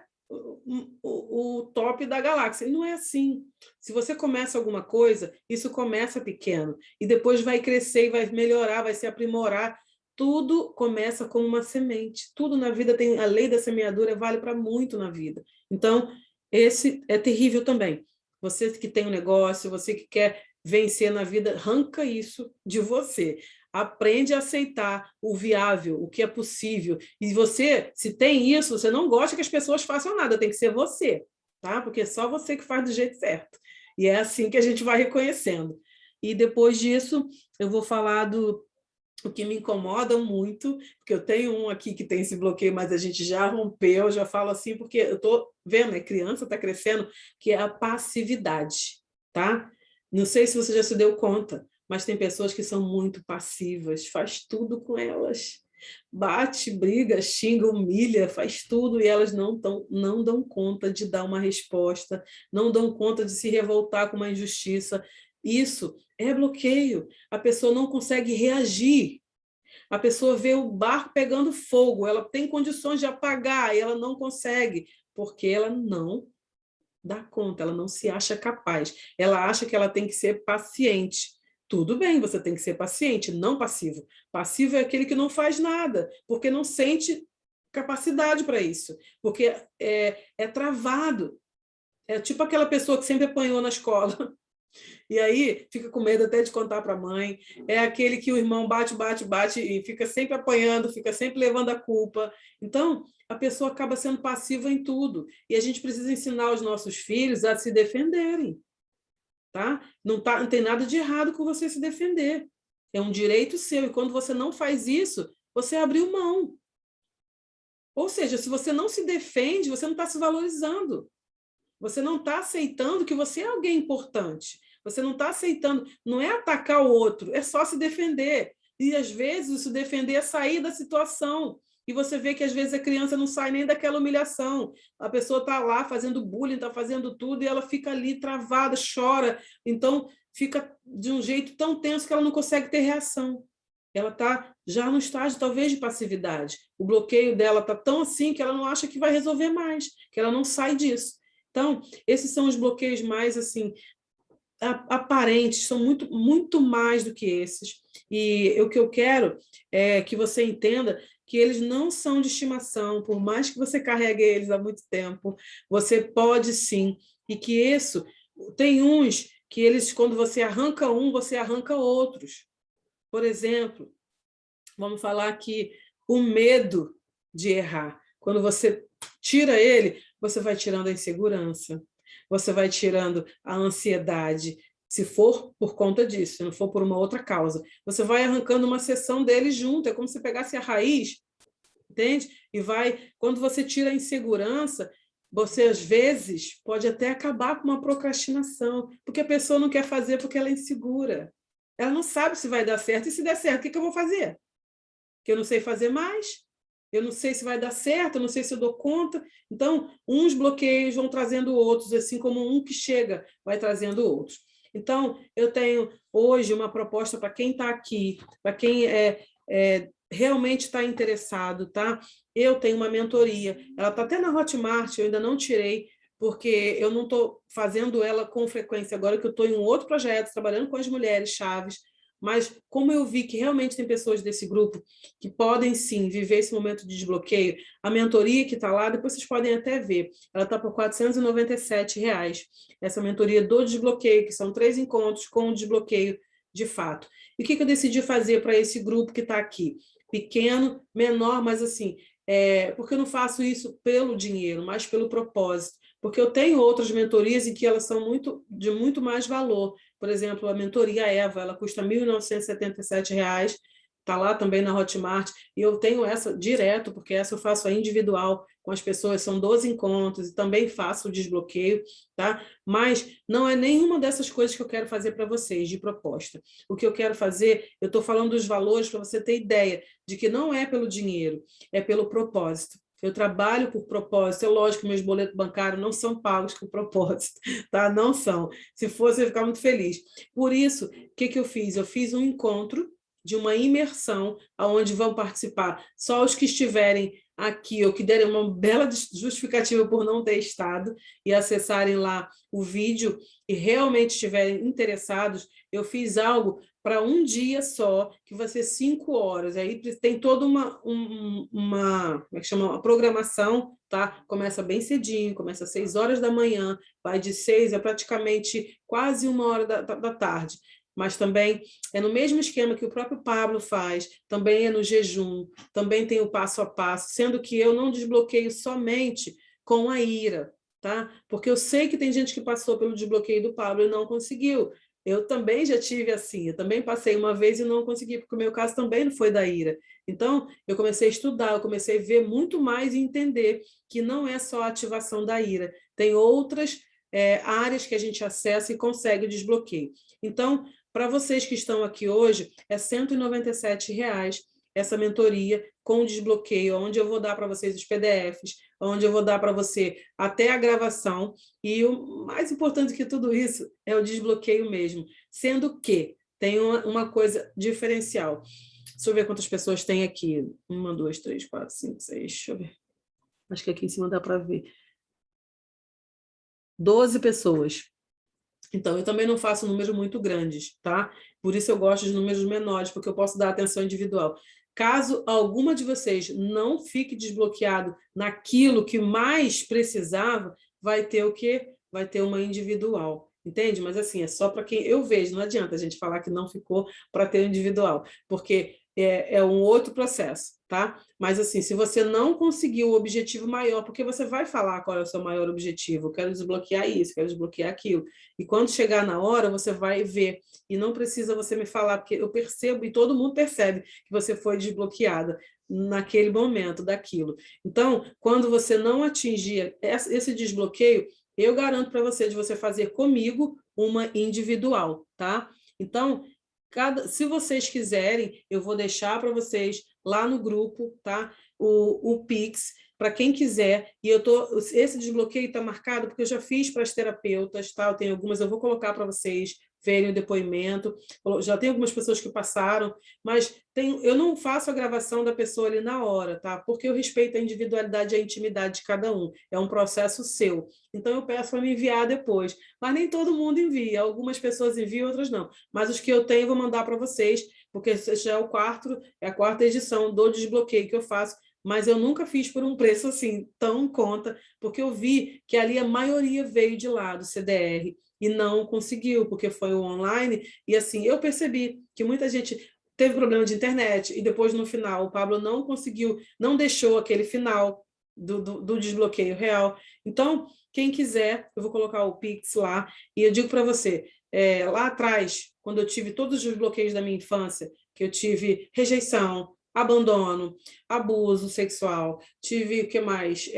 o top da galáxia. E não é assim. Se você começa alguma coisa, isso começa pequeno, e depois vai crescer, e vai melhorar, vai se aprimorar. Tudo começa como uma semente. Tudo na vida tem a lei da semeadura, vale para muito na vida. Então, esse é terrível também. Você que tem um negócio, você que quer vencer na vida, arranca isso de você. Aprende a aceitar o viável, o que é possível. E você, se tem isso, você não gosta que as pessoas façam nada, tem que ser você, tá? Porque é só você que faz do jeito certo. E é assim que a gente vai reconhecendo. E depois disso, eu vou falar o que me incomoda muito, porque eu tenho um aqui que tem esse bloqueio, mas a gente já rompeu, já falo assim, porque eu estou vendo, é criança, está crescendo, que é a passividade, tá? Não sei se você já se deu conta, mas tem pessoas que são muito passivas, faz tudo com elas. Bate, briga, xinga, humilha, faz tudo e elas não dão conta de dar uma resposta, não dão conta de se revoltar com uma injustiça. Isso é bloqueio. A pessoa não consegue reagir. A pessoa vê o barco pegando fogo, ela tem condições de apagar e ela não consegue, porque ela não dá conta, ela não se acha capaz. Ela acha que ela tem que ser paciente. Tudo bem, você tem que ser paciente, não passivo. Passivo é aquele que não faz nada, porque não sente capacidade para isso, porque é travado. É tipo aquela pessoa que sempre apanhou na escola. E aí fica com medo até de contar para a mãe. É aquele que o irmão bate, bate, bate e fica sempre apanhando, fica sempre levando a culpa. Então, a pessoa acaba sendo passiva em tudo. E a gente precisa ensinar os nossos filhos a se defenderem. Tá? Não tem nada de errado com você se defender. É um direito seu. E quando você não faz isso, você abriu mão. Ou seja, se você não se defende, você não está se valorizando. Você não está aceitando que você é alguém importante. Você não está aceitando, não é atacar o outro, é só se defender. E às vezes se defender é sair da situação. E você vê que às vezes a criança não sai nem daquela humilhação. A pessoa está lá fazendo bullying, está fazendo tudo, e ela fica ali travada, chora. Então fica de um jeito tão tenso que ela não consegue ter reação. Ela está já no estágio talvez de passividade. O bloqueio dela está tão assim que ela não acha que vai resolver mais, que ela não sai disso. Então, esses são os bloqueios mais assim aparentes, são muito mais do que esses. E o que eu quero é que você entenda que eles não são de estimação, por mais que você carregue eles há muito tempo, você pode sim. E que isso, tem uns que eles, quando você arranca um, você arranca outros. Por exemplo, vamos falar aqui, o medo de errar. Quando você tira ele, você vai tirando a insegurança, você vai tirando a ansiedade, se for por conta disso, se não for por uma outra causa. Você vai arrancando uma seção dele junto, é como se pegasse a raiz, entende? E vai, quando você tira a insegurança, você às vezes pode até acabar com uma procrastinação, porque a pessoa não quer fazer porque ela é insegura. Ela não sabe se vai dar certo, e se der certo, o que eu vou fazer? Que eu não sei fazer mais, eu não sei se vai dar certo, eu não sei se eu dou conta. Então, uns bloqueios vão trazendo outros, assim como um que chega vai trazendo outros. Então, eu tenho hoje uma proposta para quem está aqui, para quem realmente está interessado, tá? Eu tenho uma mentoria, ela está até na Hotmart, eu ainda não tirei, porque eu não estou fazendo ela com frequência agora, que eu estou em um outro projeto, trabalhando com as mulheres chaves, mas como eu vi que realmente tem pessoas desse grupo que podem sim viver esse momento de desbloqueio, a mentoria que está lá, depois vocês podem até ver, ela está por R$ 497, essa mentoria do desbloqueio, que são 3 encontros com o desbloqueio de fato. E o que eu decidi fazer para esse grupo que está aqui? Pequeno, menor, mas assim, porque eu não faço isso pelo dinheiro, mas pelo propósito. Porque eu tenho outras mentorias em que elas são de muito mais valor. Por exemplo, a mentoria Eva, ela custa R$ 1.977, está lá também na Hotmart, e eu tenho essa direto, porque essa eu faço a individual com as pessoas, são 12 encontros, e também faço o desbloqueio, tá? Mas não é nenhuma dessas coisas que eu quero fazer para vocês, de proposta. O que eu quero fazer, eu estou falando dos valores para você ter ideia de que não é pelo dinheiro, é pelo propósito. Eu trabalho por propósito. É lógico que meus boletos bancários não são pagos por propósito, tá? Não são. Se fosse, eu ia ficar muito feliz. Por isso, o que eu fiz? Eu fiz um encontro de uma imersão, onde vão participar só os que estiverem aqui, ou que derem uma bela justificativa por não ter estado, e acessarem lá o vídeo, e realmente estiverem interessados. Eu fiz algo para um dia só, que vai ser 5 horas. Aí tem toda uma como é que chama? Uma programação, tá? Começa bem cedinho, começa às 6 horas da manhã, vai de 6 a praticamente quase 1 hora da tarde. Mas também é no mesmo esquema que o próprio Pablo faz, também é no jejum, também tem o passo a passo, sendo que eu não desbloqueio somente com a ira, tá? Porque eu sei que tem gente que passou pelo desbloqueio do Pablo e não conseguiu. eu também já tive assim, eu também passei uma vez e não consegui, porque o meu caso também não foi da ira. Então, eu comecei a estudar, eu comecei a ver muito mais e entender que não é só a ativação da ira, tem outras áreas que a gente acessa e consegue o desbloqueio. Então, para vocês que estão aqui hoje, é R$ 197 essa mentoria com desbloqueio, onde eu vou dar para vocês os PDFs, onde eu vou dar para você até a gravação, e o mais importante que tudo isso é o desbloqueio mesmo, sendo que tem uma coisa diferencial. Deixa eu ver quantas pessoas tem aqui. 1, 2, 3, 4, 5, 6, deixa eu ver. Acho que aqui em cima dá para ver. 12 pessoas. Então, eu também não faço números muito grandes, tá? Por isso eu gosto de números menores, porque eu posso dar atenção individual. Caso alguma de vocês não fique desbloqueado naquilo que mais precisava, vai ter o quê? Vai ter uma individual, entende? Mas assim, é só para quem eu vejo, não adianta a gente falar que não ficou para ter individual, porque é um outro processo, tá? Mas assim, se você não conseguiu o objetivo maior, porque você vai falar qual é o seu maior objetivo, eu quero desbloquear isso, quero desbloquear aquilo, e quando chegar na hora, você vai ver, e não precisa você me falar, porque eu percebo, e todo mundo percebe, que você foi desbloqueada naquele momento daquilo. Então, quando você não atingir esse desbloqueio, eu garanto para você de você fazer comigo uma individual, tá? Então, se vocês quiserem, eu vou deixar para vocês lá no grupo, tá? O Pix, para quem quiser, e esse desbloqueio está marcado porque eu já fiz para as terapeutas, tá? Eu tenho algumas, eu vou colocar para vocês verem o depoimento, já tem algumas pessoas que passaram, mas eu não faço a gravação da pessoa ali na hora, tá? Porque eu respeito a individualidade e a intimidade de cada um, é um processo seu. Então eu peço para me enviar depois, mas nem todo mundo envia, algumas pessoas enviam, outras não, mas os que eu tenho eu vou mandar para vocês, porque esse já é a quarta edição do desbloqueio que eu faço, mas eu nunca fiz por um preço assim, tão conta, porque eu vi que ali a maioria veio de lá, do CDR, e não conseguiu, porque foi o online, e assim, eu percebi que muita gente teve problema de internet, e depois no final o Pablo não conseguiu, não deixou aquele final do desbloqueio real. Então, quem quiser, eu vou colocar o Pix lá, e eu digo para você, lá atrás, quando eu tive todos os bloqueios da minha infância, que eu tive rejeição, abandono, abuso sexual, tive o que mais?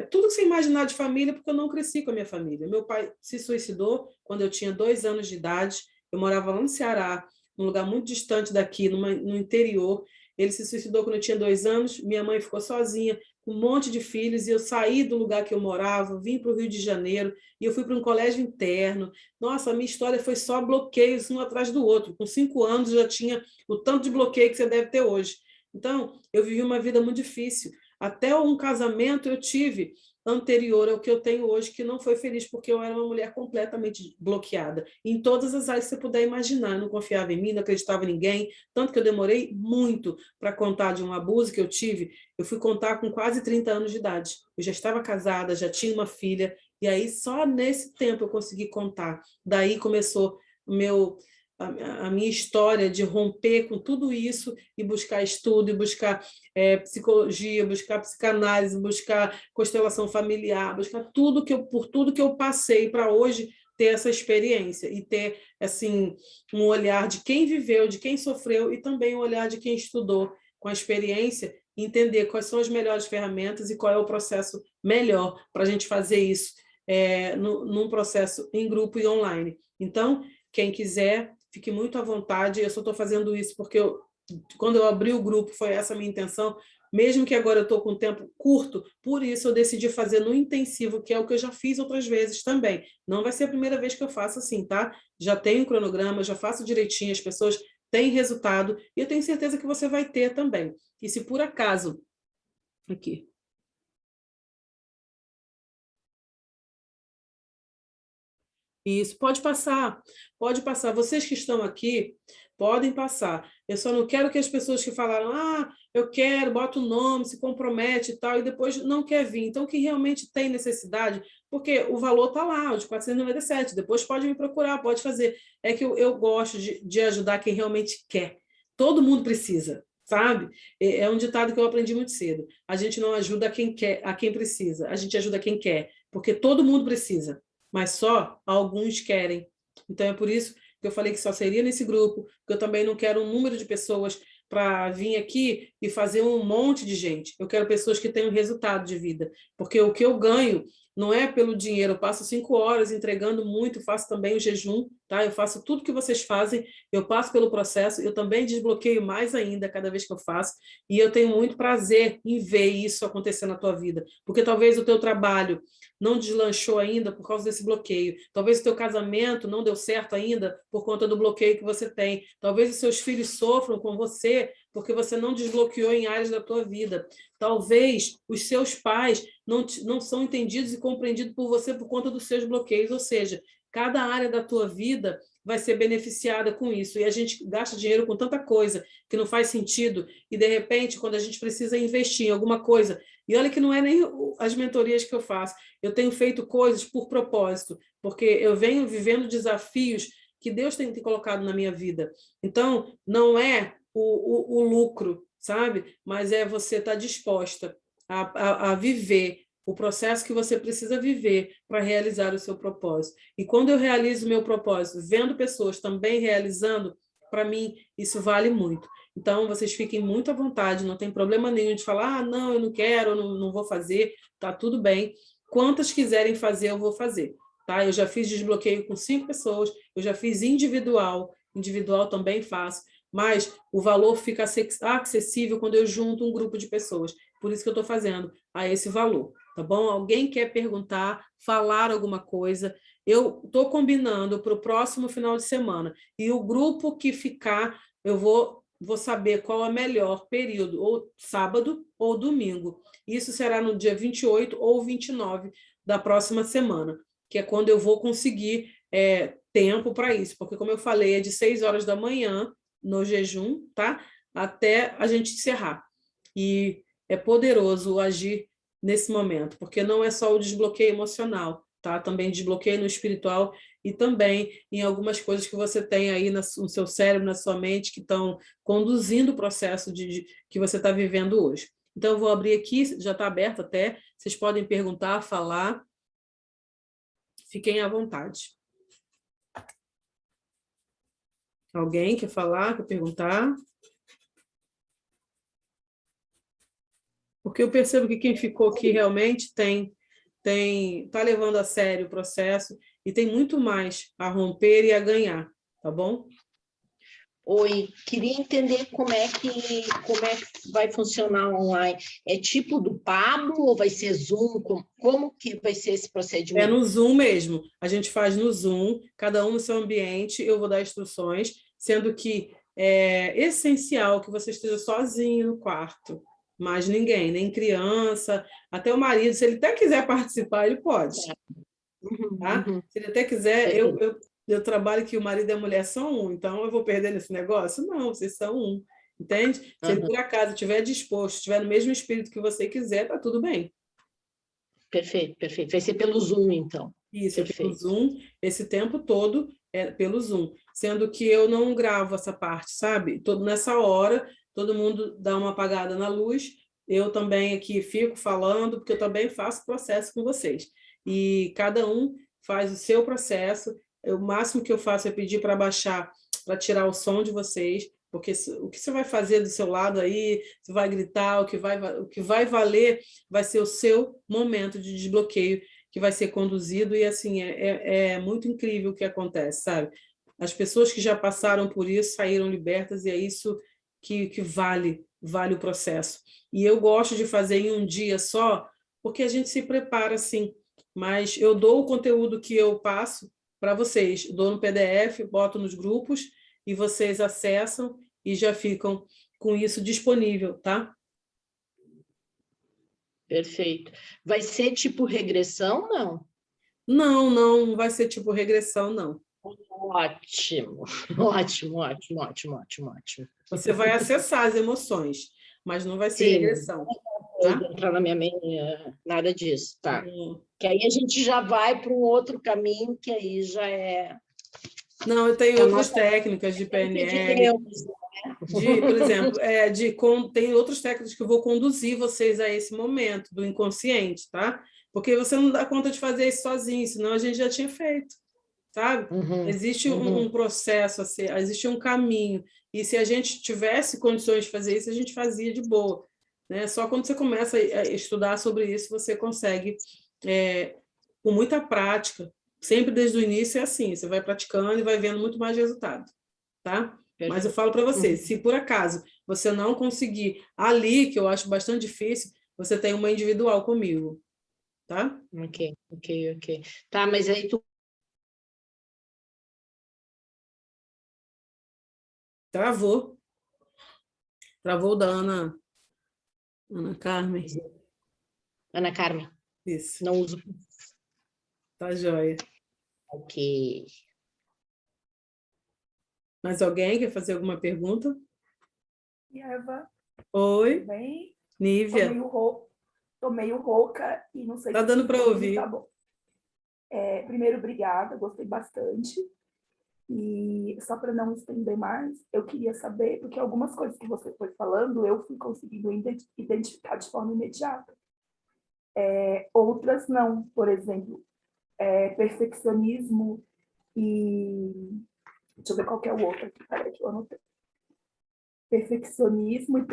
Tudo que você imaginar de família, porque eu não cresci com a minha família. Meu pai se suicidou quando eu tinha 2 anos de idade, eu morava lá no Ceará, num lugar muito distante daqui, no interior. Ele se suicidou quando eu tinha 2 anos, minha mãe ficou sozinha, com um monte de filhos, e eu saí do lugar que eu morava, vim para o Rio de Janeiro, e eu fui para um colégio interno. Nossa, a minha história foi só bloqueios um atrás do outro. Com 5 anos já tinha o tanto de bloqueio que você deve ter hoje. Então, eu vivi uma vida muito difícil. Até um casamento eu tive anterior ao que eu tenho hoje, que não foi feliz, porque eu era uma mulher completamente bloqueada. Em todas as áreas que você puder imaginar. Eu não confiava em mim, não acreditava em ninguém, tanto que eu demorei muito para contar de um abuso que eu tive. Eu fui contar com quase 30 anos de idade. Eu já estava casada, já tinha uma filha, e aí só nesse tempo eu consegui contar. Daí começou a minha história de romper com tudo isso e buscar estudo, e buscar psicologia, buscar psicanálise, buscar constelação familiar, buscar por tudo que eu passei para hoje ter essa experiência e ter assim um olhar de quem viveu, de quem sofreu, e também um olhar de quem estudou com a experiência, entender quais são as melhores ferramentas e qual é o processo melhor para a gente fazer isso num processo em grupo e online. Então, quem quiser, fique muito à vontade. Eu só estou fazendo isso porque quando eu abri o grupo, foi essa a minha intenção, mesmo que agora eu estou com tempo curto, por isso eu decidi fazer no intensivo, que é o que eu já fiz outras vezes também. Não vai ser a primeira vez que eu faço assim, tá? Já tenho um cronograma, já faço direitinho, as pessoas têm resultado, e eu tenho certeza que você vai ter também. E se por acaso... Aqui. Isso, pode passar, pode passar. Vocês que estão aqui, podem passar. Eu só não quero que as pessoas que falaram, eu quero, bota o nome, se compromete e tal, e depois não quer vir. Então, quem realmente tem necessidade, porque o valor está lá, o de 497, depois pode me procurar, pode fazer. É que eu gosto de ajudar quem realmente quer. Todo mundo precisa, sabe? É um ditado que eu aprendi muito cedo. A gente não ajuda quem quer, a quem precisa, a gente ajuda quem quer, porque todo mundo precisa, mas só alguns querem. Então, é por isso que eu falei que só seria nesse grupo, que eu também não quero um número de pessoas para vir aqui e fazer um monte de gente. Eu quero pessoas que tenham resultado de vida, porque o que eu ganho não é pelo dinheiro. Eu passo 5 horas entregando muito, faço também o jejum, tá? Eu faço tudo que vocês fazem, eu passo pelo processo, eu também desbloqueio mais ainda cada vez que eu faço, e eu tenho muito prazer em ver isso acontecer na tua vida, porque talvez o teu trabalho não deslanchou ainda por causa desse bloqueio. Talvez o teu casamento não deu certo ainda por conta do bloqueio que você tem. Talvez os seus filhos sofram com você porque você não desbloqueou em áreas da tua vida. Talvez os seus pais não são entendidos e compreendidos por você por conta dos seus bloqueios. Ou seja, cada área da tua vida vai ser beneficiada com isso. E a gente gasta dinheiro com tanta coisa que não faz sentido. E, de repente, quando a gente precisa investir em alguma coisa, e olha que não é nem as mentorias que eu faço, eu tenho feito coisas por propósito, porque eu venho vivendo desafios que Deus tem colocado na minha vida. Então, não é o lucro, sabe? Mas é você estar disposta a viver o processo que você precisa viver para realizar o seu propósito. E quando eu realizo o meu propósito, vendo pessoas também realizando, para mim, isso vale muito. Então, vocês fiquem muito à vontade, não tem problema nenhum de falar, não, eu não quero, não vou fazer, tá tudo bem. Quantas quiserem fazer, eu vou fazer. Tá? Eu já fiz desbloqueio com 5 pessoas, eu já fiz individual também faço, mas o valor fica acessível quando eu junto um grupo de pessoas. Por isso que eu estou fazendo a esse valor, tá bom? Alguém quer perguntar, falar alguma coisa? Eu estou combinando para o próximo final de semana. E o grupo que ficar, eu vou saber qual é o melhor período, ou sábado ou domingo. Isso será no dia 28 ou 29 da próxima semana, que é quando eu vou conseguir tempo para isso, porque, como eu falei, é de 6 horas da manhã no jejum, tá? Até a gente encerrar. E é poderoso agir nesse momento, porque não é só o desbloqueio emocional, tá? Também desbloqueio no espiritual e também em algumas coisas que você tem aí no seu cérebro, na sua mente, que estão conduzindo o processo que você está vivendo hoje. Então, eu vou abrir aqui, já está aberto até, vocês podem perguntar, falar, fiquem à vontade. Alguém quer falar, quer perguntar? Porque eu percebo que quem ficou aqui realmente está levando a sério o processo e tem muito mais a romper e a ganhar, tá bom? Oi, queria entender como é que vai funcionar online. É tipo do Pablo ou vai ser Zoom? Como que vai ser esse procedimento? É no Zoom mesmo. A gente faz no Zoom, cada um no seu ambiente, eu vou dar instruções, sendo que é essencial que você esteja sozinho no quarto. Mais ninguém, nem criança, até o marido, se ele até quiser participar, ele pode. Tá? Se ele até quiser, eu trabalho que o marido e a mulher são um, então eu vou perder nesse negócio? Não, vocês são um, entende? Se ele, por acaso, estiver disposto, estiver no mesmo espírito que você quiser, tá tudo bem. Perfeito, perfeito. Vai ser pelo Zoom, então. Isso, é pelo Zoom, esse tempo todo é pelo Zoom, sendo que eu não gravo essa parte, sabe? Nessa hora, todo mundo dá uma apagada na luz, eu também aqui fico falando, porque eu também faço processo com vocês. E cada um faz o seu processo, o máximo que eu faço é pedir para baixar, para tirar o som de vocês, porque o que você vai fazer do seu lado aí, você vai gritar, o que vai valer vai ser o seu momento de desbloqueio, que vai ser conduzido, e assim, é muito incrível o que acontece, sabe? As pessoas que já passaram por isso saíram libertas, e é isso que vale o processo. E eu gosto de fazer em um dia só, porque a gente se prepara assim, mas eu dou o conteúdo que eu passo para vocês, dou no PDF, boto nos grupos, e vocês acessam e já ficam com isso disponível, tá? Perfeito. Vai ser tipo regressão, não? Não vai ser tipo regressão, não. Ótimo, ótimo, ótimo, ótimo, ótimo, ótimo. Você vai acessar as emoções, mas não vai ser Sim, regressão. Não Tá? entrar na minha mente, nada disso, tá? Que aí a gente já vai para um outro caminho, que aí já é... Não, eu tenho outras técnicas de PNL, por exemplo, tem outras técnicas que eu vou conduzir vocês a esse momento do inconsciente, tá? Porque você não dá conta de fazer isso sozinho, senão a gente já tinha feito, sabe? Uhum, Existe um uhum. processo, existe um caminho. E se a gente tivesse condições de fazer isso, a gente fazia de boa, né? Só quando você começa a estudar sobre isso, você consegue, com muita prática, sempre desde o início é assim, você vai praticando e vai vendo muito mais resultado, tá? Mas eu Perfeito. falo para você, Uhum. se por acaso você não conseguir ali, que eu acho bastante difícil, você tem uma individual comigo, tá? Ok, ok, ok. Tá, mas aí tu. Travou. Travou da Ana Carmen. Ana Carmen, Isso, não uso. tá joia. Ok. Mais alguém quer fazer alguma pergunta? E Eva, tudo Oi, bem? Tô Nívia. tô meio rouca e não sei Tá se o dando para microfone tá ouvir? bom. Primeiro, obrigada, gostei bastante. E só para não estender mais, eu queria saber, porque algumas coisas que você foi falando, eu fui conseguindo identificar de forma imediata. Outras não, por exemplo, perfeccionismo e... Deixa eu ver qual que é o outro aqui, peraí que eu anotei. Perfeccionismo e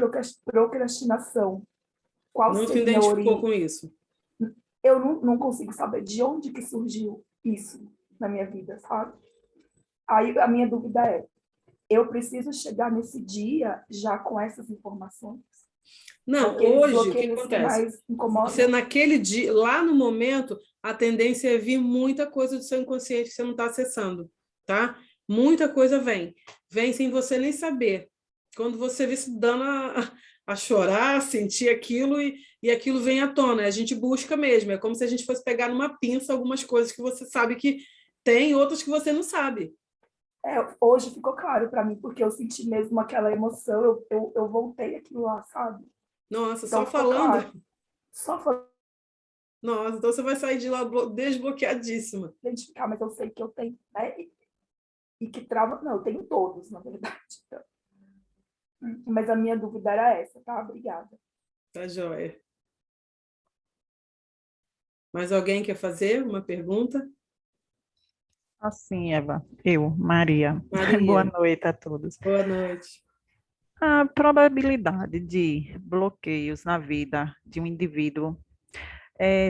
procrastinação. Qual Não se seria a identificou origem? com isso? Eu não consigo saber de onde que surgiu isso na minha vida, sabe? Aí a minha dúvida é, eu preciso chegar nesse dia já com essas informações? São Não, aqueles hoje, o que bloqueios que acontece? mais Você, incomodam? naquele dia, lá no momento, a tendência é vir muita coisa do seu inconsciente que você não está acessando, tá? Muita coisa vem. Vem sem você nem saber. Quando você vê se dando a chorar, sentir aquilo e aquilo vem à tona. A gente busca mesmo. É como se a gente fosse pegar numa pinça algumas coisas que você sabe que tem, outras que você não sabe. Hoje ficou claro para mim, porque eu senti mesmo aquela emoção, eu voltei aquilo lá, sabe? Nossa, Então só ficou falando. claro. Só foi Nossa, então você vai sair de lá desbloqueadíssima. identificar, mas eu sei que eu tenho, né? E que trava. Não, eu tenho todos, na verdade. Então. Mas a minha dúvida era essa, tá? Obrigada. Tá joia. Mais alguém quer fazer uma pergunta? Assim, Eva, eu, Maria. Boa Maria, noite a todos. boa noite. A probabilidade de bloqueios na vida de um indivíduo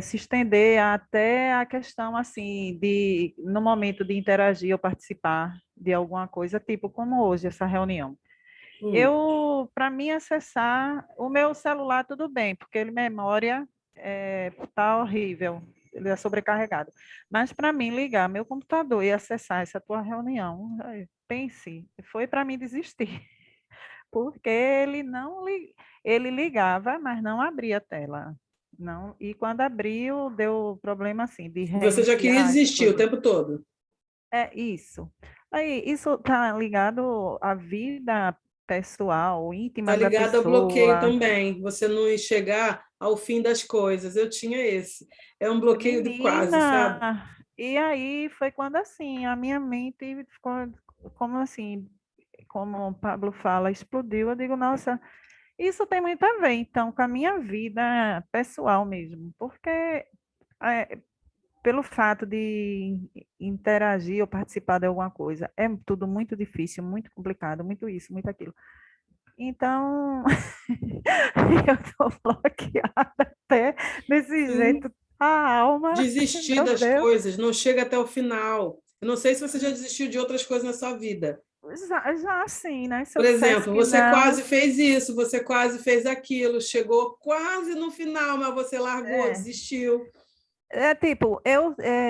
se estender até a questão assim de no momento de interagir ou participar de alguma coisa, tipo como hoje essa reunião. Hum, Eu, para mim acessar o meu celular tudo bem, porque ele memória tá horrível, ele é sobrecarregado. Mas para mim ligar meu computador e acessar essa tua reunião, pense, foi para mim desistir, porque ele ligava, mas não abria a tela. Não, e quando abriu, deu problema assim de Você já queria reiniciar essas desistir o coisas. tempo todo. É isso. Aí, isso está ligado à vida pessoal, Tá íntima da ligado a bloqueio pessoa. também. Você não enxergar ao fim das coisas. Eu tinha esse. É um bloqueio do quase, sabe? Menina, e aí foi quando assim, a minha mente ficou como assim, como o Pablo fala, explodiu. Eu digo, nossa, isso tem muito a ver, então, com a minha vida pessoal mesmo, porque é, pelo fato de interagir ou participar de alguma coisa, é tudo muito difícil, muito complicado, muito isso, muito aquilo. Então, eu estou bloqueada até desse Sim. jeito, a alma, Desistir meu das Deus, coisas, não chega até o final. Eu não sei se você já desistiu de outras coisas na sua vida. já assim, né? Se Por eu dissesse exemplo, que você não, quase fez isso, você quase fez aquilo, chegou quase no final, mas você largou, é, desistiu. tipo,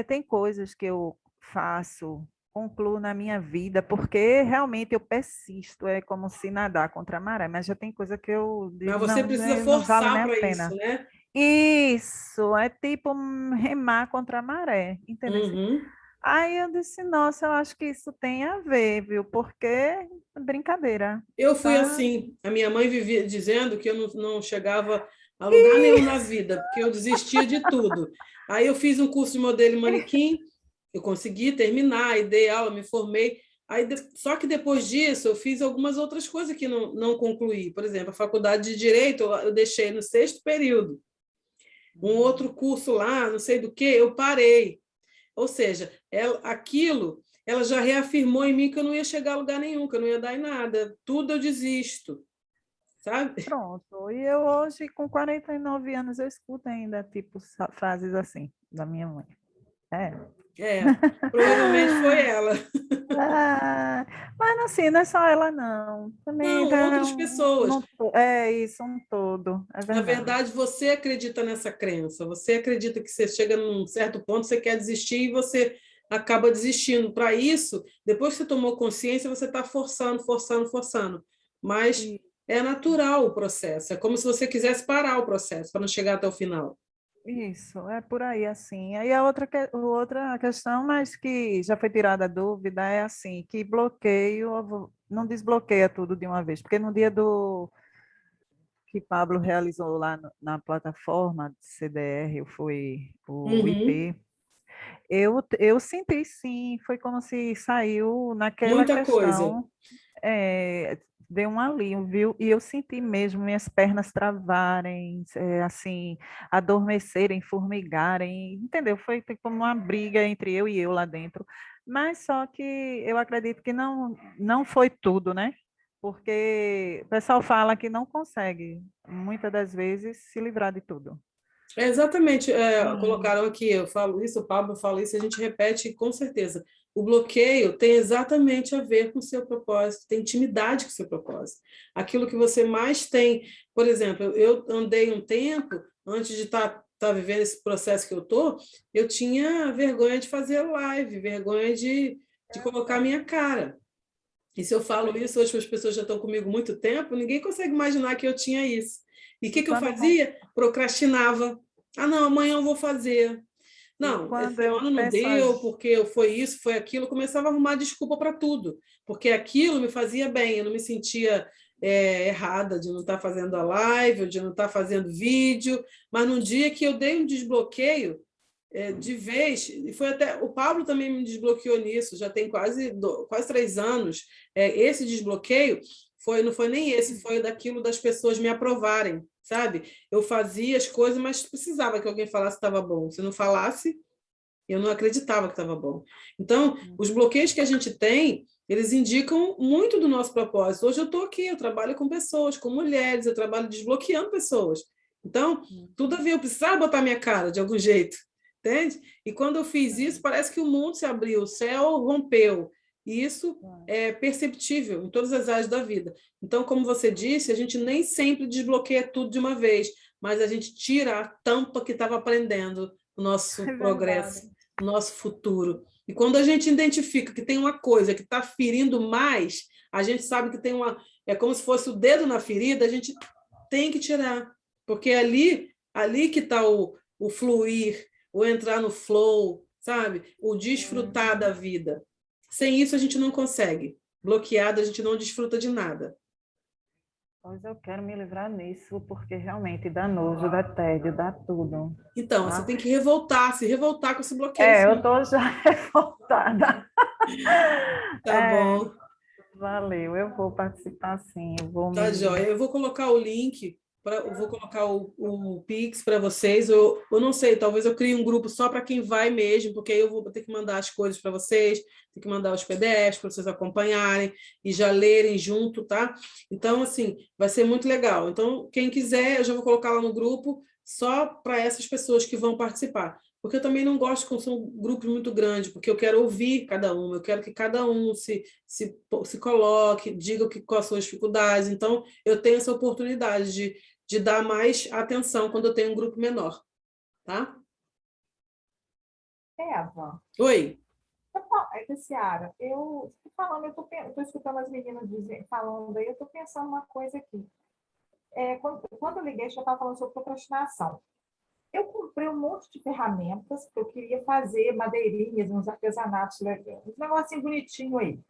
tem coisas que eu faço, concluo na minha vida, porque realmente eu persisto, é como se nadar contra a maré, mas já tem coisa que eu Mas digo, você não, precisa né, não vale forçar nem a para isso, pena. né? Isso, é tipo remar contra a maré, entendeu? Uhum. Aí eu disse, nossa, eu acho que isso tem a ver, viu? Porque brincadeira, Eu fui tá? assim. A minha mãe vivia dizendo que eu não chegava a lugar nenhum na vida, porque eu desistia de tudo. Aí eu fiz um curso de modelo e manequim, eu consegui terminar, e dei aula, me formei. Só que depois disso, eu fiz algumas outras coisas que não concluí. Por exemplo, a faculdade de Direito eu deixei no sexto período. Um outro curso lá, não sei do que, eu parei. Ou seja, ela já reafirmou em mim que eu não ia chegar a lugar nenhum, que eu não ia dar em nada. Tudo eu desisto, sabe? Pronto. E eu hoje, com 49 anos, eu escuto ainda, tipo, frases assim, da minha mãe. É. É, provavelmente foi ela. Ah, mas assim, não é só ela, não. Também Não, tá outras pessoas. é isso, um todo, é Na verdade. verdade, você acredita nessa crença, você acredita que você chega num certo ponto, você quer desistir e você acaba desistindo. Para isso, depois que você tomou consciência, você está forçando, forçando, forçando. Mas E- é natural o processo, é como se você quisesse parar o processo para não chegar até o final. Isso, é por aí assim. Aí a outra questão, mas que já foi tirada a dúvida, é assim, que bloqueio, não desbloqueia tudo de uma vez, porque no dia do que Pablo realizou lá na plataforma de CDR, foi o Uhum. IP, eu senti sim, foi como se saiu naquela Muita coisa. questão, deu um alívio, viu? E eu senti mesmo minhas pernas travarem, assim, adormecerem, formigarem, entendeu? Foi tipo uma briga entre eu e eu lá dentro. Mas só que eu acredito que não foi tudo, né? Porque o pessoal fala que não consegue, muitas das vezes, se livrar de tudo. É exatamente, Sim, colocaram aqui, eu falo isso, o Pablo fala isso, a gente repete com certeza. O bloqueio tem exatamente a ver com o seu propósito, tem intimidade com o seu propósito. Aquilo que você mais tem, por exemplo, eu andei um tempo, antes de estar vivendo esse processo que eu tinha vergonha de fazer live, vergonha de colocar a minha cara. E se eu falo isso, hoje as pessoas já estão comigo há muito tempo, ninguém consegue imaginar que eu tinha isso. E o e que eu fazia? Procrastinava. Ah, não, amanhã eu vou fazer. e Não, quando esse eu ano não peço deu, ajuda, porque foi isso, foi aquilo. Eu começava a arrumar desculpa para tudo, porque aquilo me fazia bem, eu não me sentia errada de não estar fazendo a live, ou de não estar fazendo vídeo. Mas num dia que eu dei um desbloqueio, de vez, e foi até o Pablo também me desbloqueou nisso, já tem quase 3 anos. Esse desbloqueio não foi nem esse, foi daquilo das pessoas me aprovarem, sabe? Eu fazia as coisas, mas precisava que alguém falasse que estava bom. Se não falasse, eu não acreditava que estava bom. Então, os bloqueios que a gente tem, eles indicam muito do nosso propósito. Hoje eu estou aqui, eu trabalho com pessoas, com mulheres, eu trabalho desbloqueando pessoas. Então, tudo a ver, eu precisava botar minha cara de algum jeito, entende? E quando eu fiz isso, parece que o mundo se abriu, o céu rompeu. E isso é perceptível em todas as áreas da vida. Então, como você disse, a gente nem sempre desbloqueia tudo de uma vez, mas a gente tira a tampa que estava aprendendo o nosso é progresso, verdade. o nosso futuro. E quando a gente identifica que tem uma coisa que está ferindo mais, a gente sabe que tem uma. É como se fosse o dedo na ferida, a gente tem que tirar. Porque é ali que está o fluir, o entrar no flow, sabe? O desfrutar da vida. Sem isso, a gente não consegue. Bloqueado, a gente não desfruta de nada. Pois eu quero me livrar nisso, porque realmente dá nojo, dá tédio, dá tudo. Então, você Tá? tem que se revoltar com esse bloqueio, É, eu sim. estou já revoltada. Tá É, bom. valeu, eu vou participar sim, eu vou Tá, me. joia. Eu vou colocar o link, eu vou colocar o Pix para vocês. Eu não sei, talvez eu crie um grupo só para quem vai mesmo, porque aí eu vou ter que mandar as coisas para vocês, ter que mandar os PDFs para vocês acompanharem e já lerem junto, tá? Então, assim, vai ser muito legal. Então, quem quiser, eu já vou colocar lá no grupo só para essas pessoas que vão participar. Porque eu também não gosto quando são grupos muito grandes, porque eu quero ouvir cada um, eu quero que cada um se coloque, diga quais são as dificuldades. Então, eu tenho essa oportunidade de dar mais atenção quando eu tenho um grupo menor, tá? Eva, Oi. Ciara, eu tô falando, eu tô escutando as meninas falando aí, eu tô pensando uma coisa aqui. Quando eu liguei, já estava falando sobre procrastinação. Eu comprei um monte de ferramentas, porque eu queria fazer madeirinhas, uns artesanatos legais, um negocinho bonitinho aí,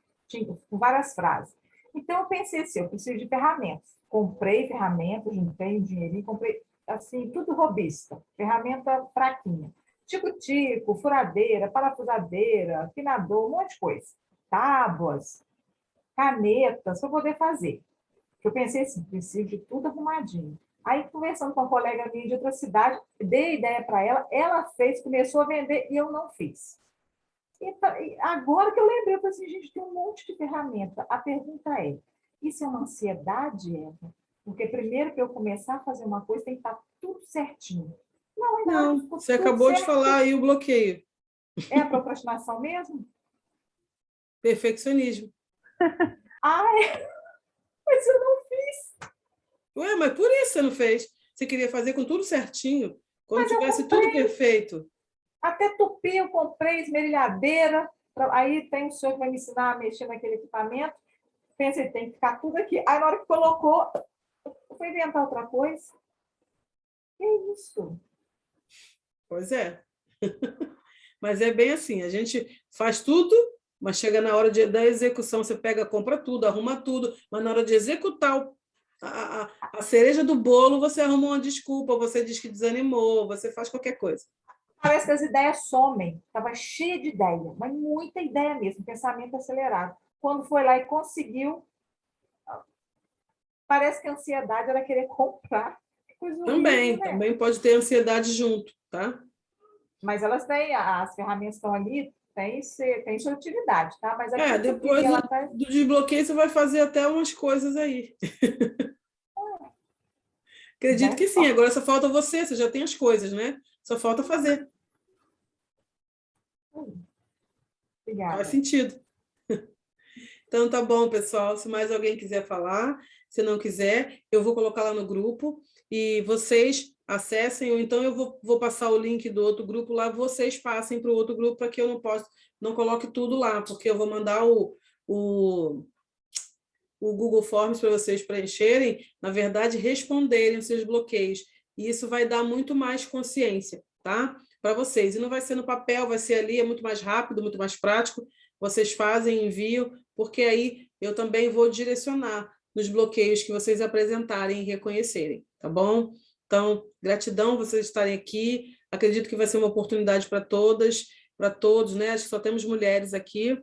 com várias frases. Então, eu pensei assim, eu preciso de ferramentas. Comprei ferramentas, juntei um dinheirinho, comprei, assim, tudo robista, ferramenta fraquinha. Tico-tico, furadeira, parafusadeira, afinador, um monte de coisa. Tábuas, canetas, para poder fazer. Eu pensei assim, preciso de tudo arrumadinho. Aí, conversando com uma colega minha de outra cidade, dei ideia para ela, ela fez, começou a vender e eu não fiz. E agora que eu lembrei, eu falei assim, gente, tem um monte de ferramenta. A pergunta é, isso é uma ansiedade, Eva? Porque primeiro, para eu começar a fazer uma coisa, tem que estar tudo certinho. Não, e na hora que Não, ficou você tudo acabou de certo, falar aí o bloqueio. é a procrastinação mesmo? Perfeccionismo. Ai, mas eu não, Ué, mas por isso você não fez. Você queria fazer com tudo certinho, quando mas eu tivesse tudo comprei, perfeito. até tupi eu comprei, esmerilhadeira, aí tem um senhor que vai me ensinar a mexer naquele equipamento. Pensei, tem que ficar tudo aqui. Aí na hora que colocou, eu fui inventar outra coisa. Que isso? Pois é. Mas é bem assim, a gente faz tudo, mas chega na hora da execução, você pega, compra tudo, arruma tudo, mas na hora de executar a cereja do bolo, você arruma uma desculpa, você diz que desanimou, você faz qualquer coisa. Parece que as ideias somem. Estava cheia de ideia, mas muita ideia mesmo, pensamento acelerado. Quando foi lá e conseguiu, parece que a ansiedade era querer comprar. Que coisa horrível, Também, né? também pode ter ansiedade junto, tá? Mas elas têm, as ferramentas estão ali, tem sua utilidade, tá? Mas É, aquilo que eu depois queria lá atrás, do desbloqueio você vai fazer até umas coisas aí. Acredito né? que sim, agora só falta você já tem as coisas, né? Só falta fazer. Faz Obrigada. sentido. Então tá bom, pessoal. Se mais alguém quiser falar, se não quiser, eu vou colocar lá no grupo e vocês acessem, ou então eu vou passar o link do outro grupo lá, vocês passem para o outro grupo para que eu não coloque tudo lá, porque eu vou mandar o, o Google Forms para vocês preencherem, na verdade, responderem os seus bloqueios. E isso vai dar muito mais consciência, tá? Para vocês. E não vai ser no papel, vai ser ali, é muito mais rápido, muito mais prático. Vocês fazem, enviam, porque aí eu também vou direcionar nos bloqueios que vocês apresentarem e reconhecerem, tá bom? Então, gratidão vocês estarem aqui. Acredito que vai ser uma oportunidade para todas, para todos, né? Acho que só temos mulheres aqui.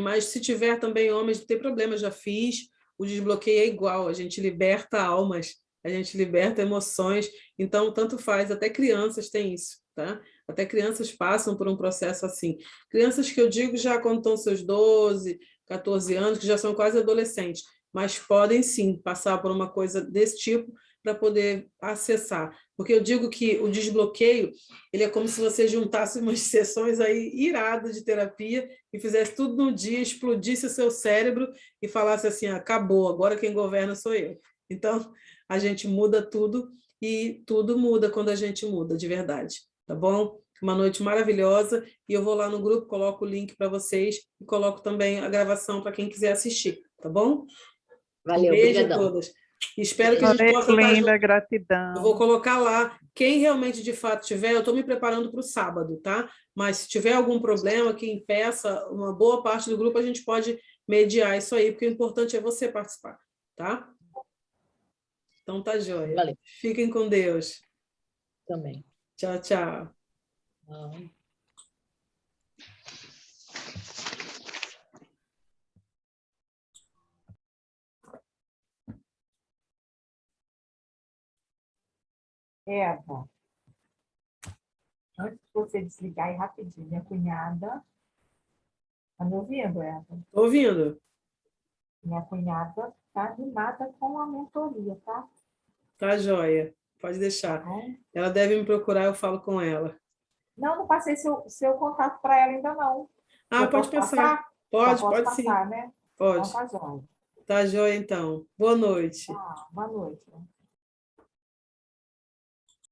Mas se tiver também homens, não tem problema, já fiz. O desbloqueio é igual, a gente liberta almas, a gente liberta emoções, então tanto faz, até crianças têm isso, tá? Até crianças passam por um processo assim. Crianças que eu digo já quando estão seus 12, 14 anos, que já são quase adolescentes, mas podem sim passar por uma coisa desse tipo para poder acessar. Porque eu digo que o desbloqueio, ele é como se você juntasse umas sessões aí iradas de terapia e fizesse tudo num dia, explodisse o seu cérebro e falasse assim, acabou, agora quem governa sou eu. Então, a gente muda tudo e tudo muda quando a gente muda, de verdade, tá bom? Uma noite maravilhosa e eu vou lá no grupo, coloco o link para vocês e coloco também a gravação para quem quiser assistir, tá bom? Um Valeu, beijo a brigadão. todas. Espero que a gente Foi possa estar linda, junto. Eu vou gratidão. colocar lá. Quem realmente de fato tiver, eu estou me preparando para o sábado, tá? Mas se tiver algum problema que impeça uma boa parte do grupo, a gente pode mediar isso aí, porque o importante é você participar, tá? Então tá joia. Valeu, Fiquem com Deus. também. Tchau, tchau. Ah. Eva, antes de você desligar aí rapidinho, minha cunhada, tá me ouvindo, Eva? Tô ouvindo. Minha cunhada tá animada com a mentoria, tá? Tá joia. Pode Tá deixar. bom? Ela deve me procurar, eu falo com ela. Não, não passei seu contato para ela ainda não. Ah, Já pode posso passar. passar? Já Pode, posso pode sim. passar, né? Então Pode. tá joia. Tá joia, então. Boa noite. Tá, boa noite.